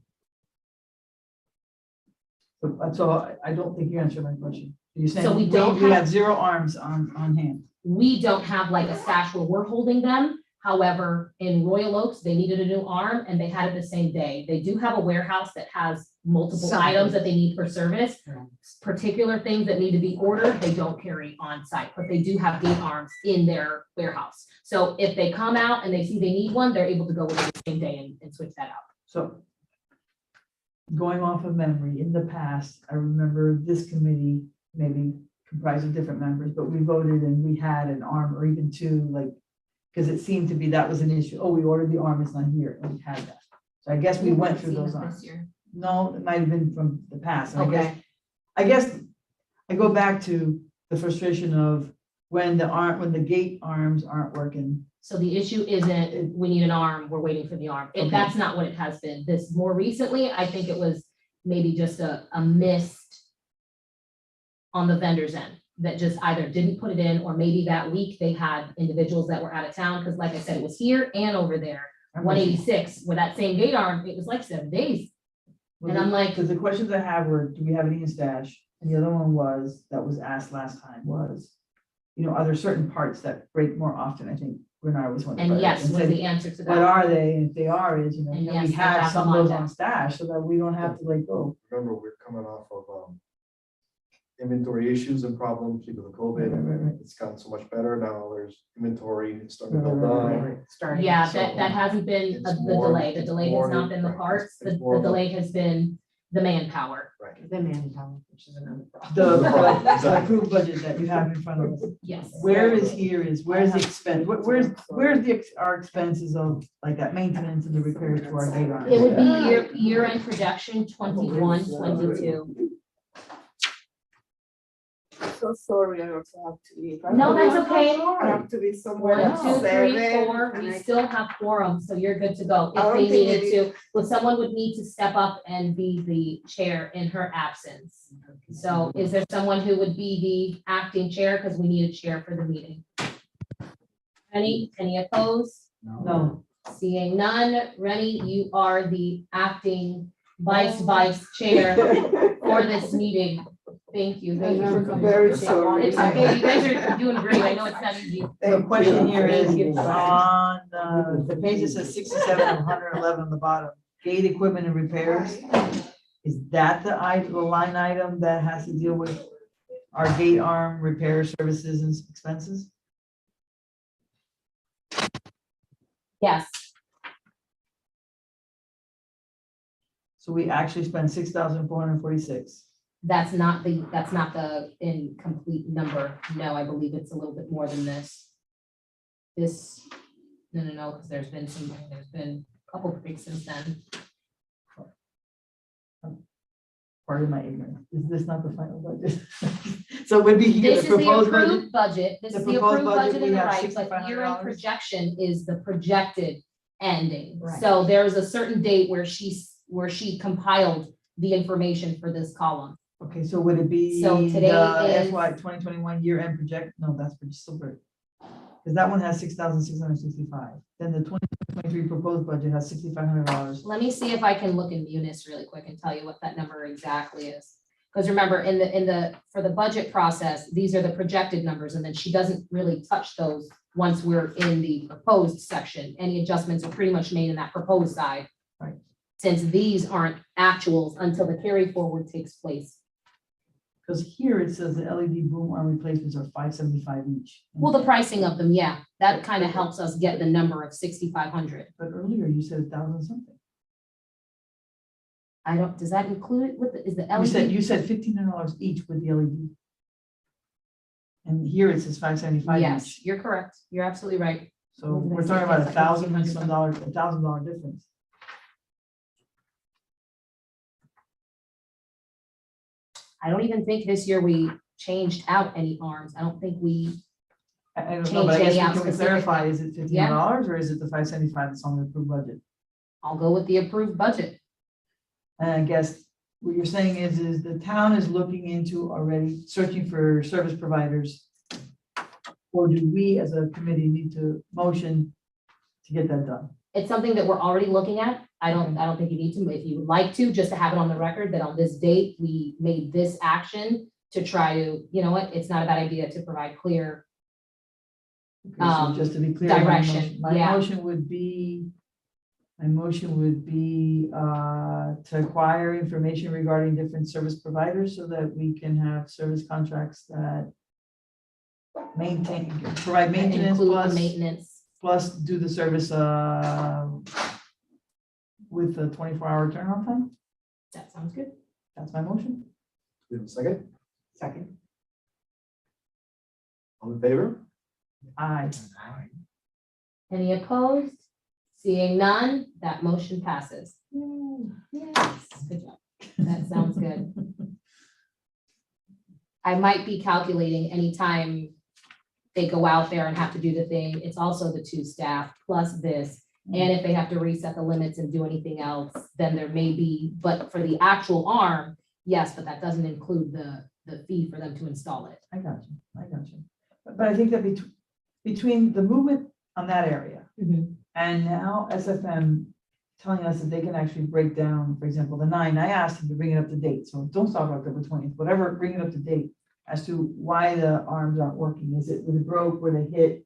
So I don't think you answered my question. You're saying So we don't we have- have 0 arms on hand. we don't have like a stash where we're holding them. However, in Royal Oaks, they needed a new arm and they had it the same day. They do have a warehouse that has multiple Some. items that they need for service. Right. Particular things that need to be ordered, they don't carry on site, but they do have gate arms in their warehouse. So if they come out and they see they need one, they're able to go with it the same day and switch that out. So going off of memory, in the past, I remember this committee maybe comprised of different members, but we voted and we had an arm or even two, like, because it seemed to be that was an issue. Oh, we ordered the arm, it's not here, and we had that. So I guess we went through those arms. No, it might have been from the past. And Okay. I guess I go back to the frustration of when the gate arms aren't working. So the issue isn't, we need an arm, we're waiting for the arm. Okay. That's not what it has been. This more recently, I think it was maybe just a missed on the vendor's end, that just either didn't put it in, or maybe that week they had individuals that were out of town, because like I said, it was here and over there. 186, with that same gate arm, it was like 7 days. And I'm like, Because the questions I have were, do we have any in stash? And the other one was, that was asked last time was, are there certain parts that break more often? I think Bernard was one. and yes, was the answer to What that. are they? And if they are, is, And can yes, we they have have some them of those on on stash so that we don't have to go. Remember, we're coming off of inventory issues and problems because of COVID. Right. It's gotten so much better now. There's inventory, it's starting to Right, build right, up. Starting. Yeah, So, that hasn't been it's the more- delay. The it's delay has more- not been the right, parts. it's The more of a- delay has been the manpower. The manpower, which is another problem. The approved budget that you have in front of us. Yes. Where's the expense? Where's our expenses of like that maintenance and the repairs to our gate arms? It would be year-end projection 21, 22. So sorry, I also have to leave. No, that's okay. I have to be somewhere 1, at 2, 3, 7, 4, and we I- still have quorum, so you're good to go. I If don't they think needed it to, well, someone would need to step up and be the chair in her absence. So is there someone who would be the acting chair? Because we need a chair for the meeting. Any opposed? No, Seeing none, Rennie, you are the acting vice chair for this meeting. Thank you. Thank you for coming. Very sorry. It's okay, you guys are doing great. I know it's not easy. the question here is, Thank you. on the page that says 67 and 111 on the bottom, gate equipment and repairs. Is that the line item that has to deal with our gate arm repair services and expenses? Yes, So we actually spent 6,446. that's not the incomplete number. No, I believe it's a little bit more than this. No, because there's been a couple breaks since then. Pardon my ignorance. Is this not the final budget? So it would be here, This the is the proposed budget. approved budget. This the is the proposed approved budget, budget we in the have right, but year-end $6,500. projection is the projected ending. Right. So there's a certain date where she compiled the information for this column. Okay, so would it be So today the is- FY 2021 year-end project? No, that's for silver. Because that one has 6,665. Then the 2023 proposed budget has $6,500. Let me see if I can look in Munis really quick and tell you what that number exactly is. Because remember, for the budget process, these are the projected numbers, and then she doesn't really touch those once we're in the proposed section. Any adjustments are pretty much made in that proposed side. Right. Since these aren't actuals until the carry forward takes place. Because here it says the LED boom arm replacements are $575 each. Well, the pricing of them, yeah, that kind of helps us get the number of 6,500. But earlier you said 1,000 something. Does that include it with, is the You said LED? $1,500 each with the LED. And here it says $575 Yes, each. you're correct. You're absolutely right. So we're talking about $1,000 and some dollars, $1,000 difference. I don't even think this year we changed out any arms. I don't think we I don't know, change but I guess any we out can we clarify, is it Yeah. $15 or is it the $575 that's on the approved budget? I'll go with the approved budget. And I guess what you're saying is the town is looking into already searching for service providers. Or do we as a committee need to motion to get that done? It's something that we're already looking at. I don't think you need to, if you would like to, just to have it on the record that on this date, we made this action to try to, you know what, it's not a bad idea to provide clear. Okay, so just to be clear, my direction, motion- my yeah. motion would be to acquire information regarding different service providers so that we can have service contracts that provide maintenance Include the plus, maintenance. plus do the service, with a 24-hour turnaround time. That sounds good. That's my motion. We have a second? Second. All in favor? Aye. Any opposed? Seeing none, that motion passes. Yes, good job. That sounds good. I might be calculating anytime they go out there and have to do the thing, it's also the 2 staff plus this. And if they have to reset the limits and do anything else, then there may be, but for the actual arm, yes, but that doesn't include the fee for them to install it. I got you. But I think that between the movement on that area and now SFM telling us that they can actually break down, for example, the 9, I asked them to bring it up to date. So don't stop October 20th, whatever, bring it up to date as to why the arms aren't working. Was it broke? Were they hit?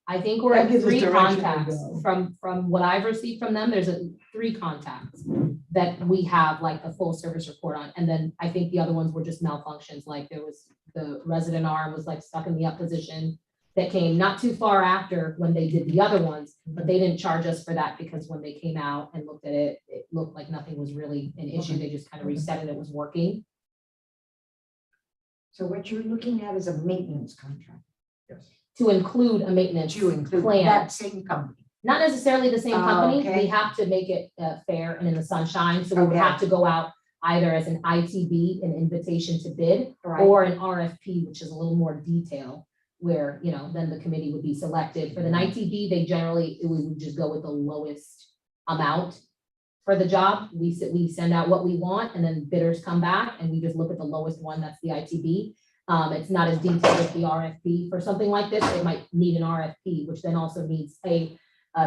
I think we're That at gives us 3 direction to contacts go. from what I've received from them. There's 3 contacts that we have like a full service report on. And then I think the other ones were just malfunctions. Like there was the resident arm was like stuck in the up position that came not too far after when they did the other ones, but they didn't charge us for that because when they came out and looked at it, it looked like nothing was really an issue. They just kind of reset it. It was working. So what you're looking at is a maintenance contract Yes. To include a maintenance to include plan. that same company. Not necessarily the same Oh, company, we okay. have to make it fair and in the sunshine, so we would Okay. have to go out either as an ITB, an invitation to bid, Right. or an RFP, which is a little more detail, where, you know, then the committee would be selected. For an ITB, they generally, we would just go with the lowest amount for the job. We send out what we want, and then bidders come back, and we just look at the lowest one, that's the ITB. It's not as detailed as the RFP. For something like this, it might need an RFP, which then also needs a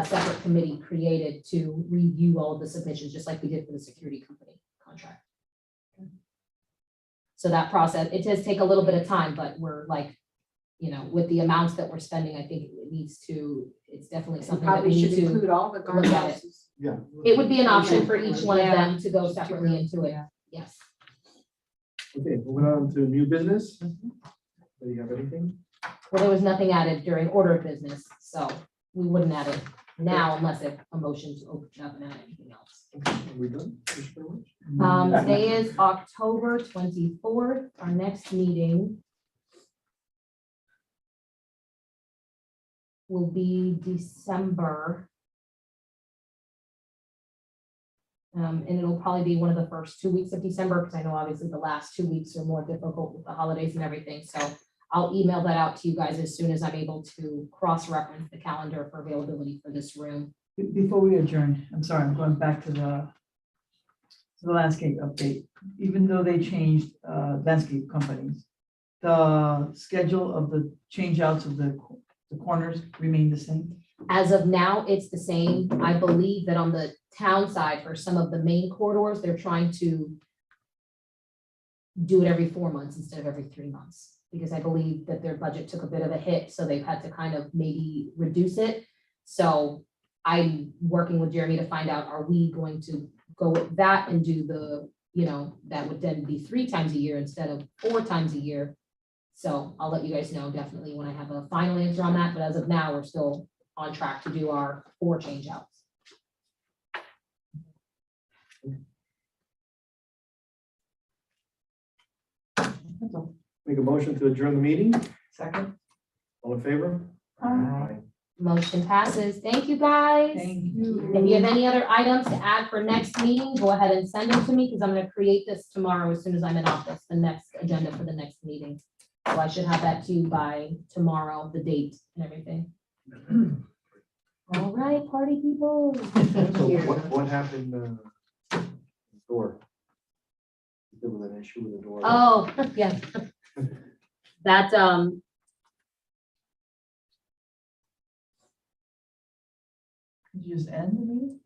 separate committee created to review all of the submissions, just like we did for the security company contract. So that process, it does take a little bit of time, but we're like, you know, with the amounts that we're spending, I think it needs to, it's definitely You something that we probably need should to. include all the look at it. guardhouses. Yeah. It would be an option for each one of Yeah. them to go separately into it, yes. Okay, moving on to new business. Do you have anything? Well, there was nothing added during order of business, so we wouldn't add it now unless if a motion to open up and add anything else. Are we done? Commissioner Lynch? Today is October 24th, our next meeting will be December. And it'll probably be one of the first 2 weeks of December, because I know obviously the last 2 weeks are more difficult with the holidays and everything, so I'll email that out to you guys as soon as I'm able to cross-reference the calendar for availability for this room. Before we adjourn, I'm sorry, I'm going back to the landscape update. Even though they changed landscape companies, the schedule of the change outs of the corners remain the same. As of now, it's the same. I believe that on the town side, for some of the main corridors, they're trying to do it every 4 months instead of every 3 months. Because I believe that their budget took a bit of a hit, so they've had to kind of maybe reduce it. So I'm working with Jeremy to find out, are we going to go with that and do the, you know, that would then be 3 times a year instead of 4 times a year. So I'll let you guys know definitely when I have a final answer on that, but as of now, we're still on track to do our 4 change outs. That's all. Make a motion to adjourn the meeting. Second. All in favor? Aye. Motion passes. Thank you, guys. Thank you. If you have any other items to add for next meeting, go ahead and send them to me, because I'm gonna create this tomorrow as soon as I'm in office, the next agenda for the next meeting. So I should have that to you by tomorrow, the date and everything. All right, party people. So what happened, door? There was an issue with the door. Oh, yeah. That, Did you just end the meeting?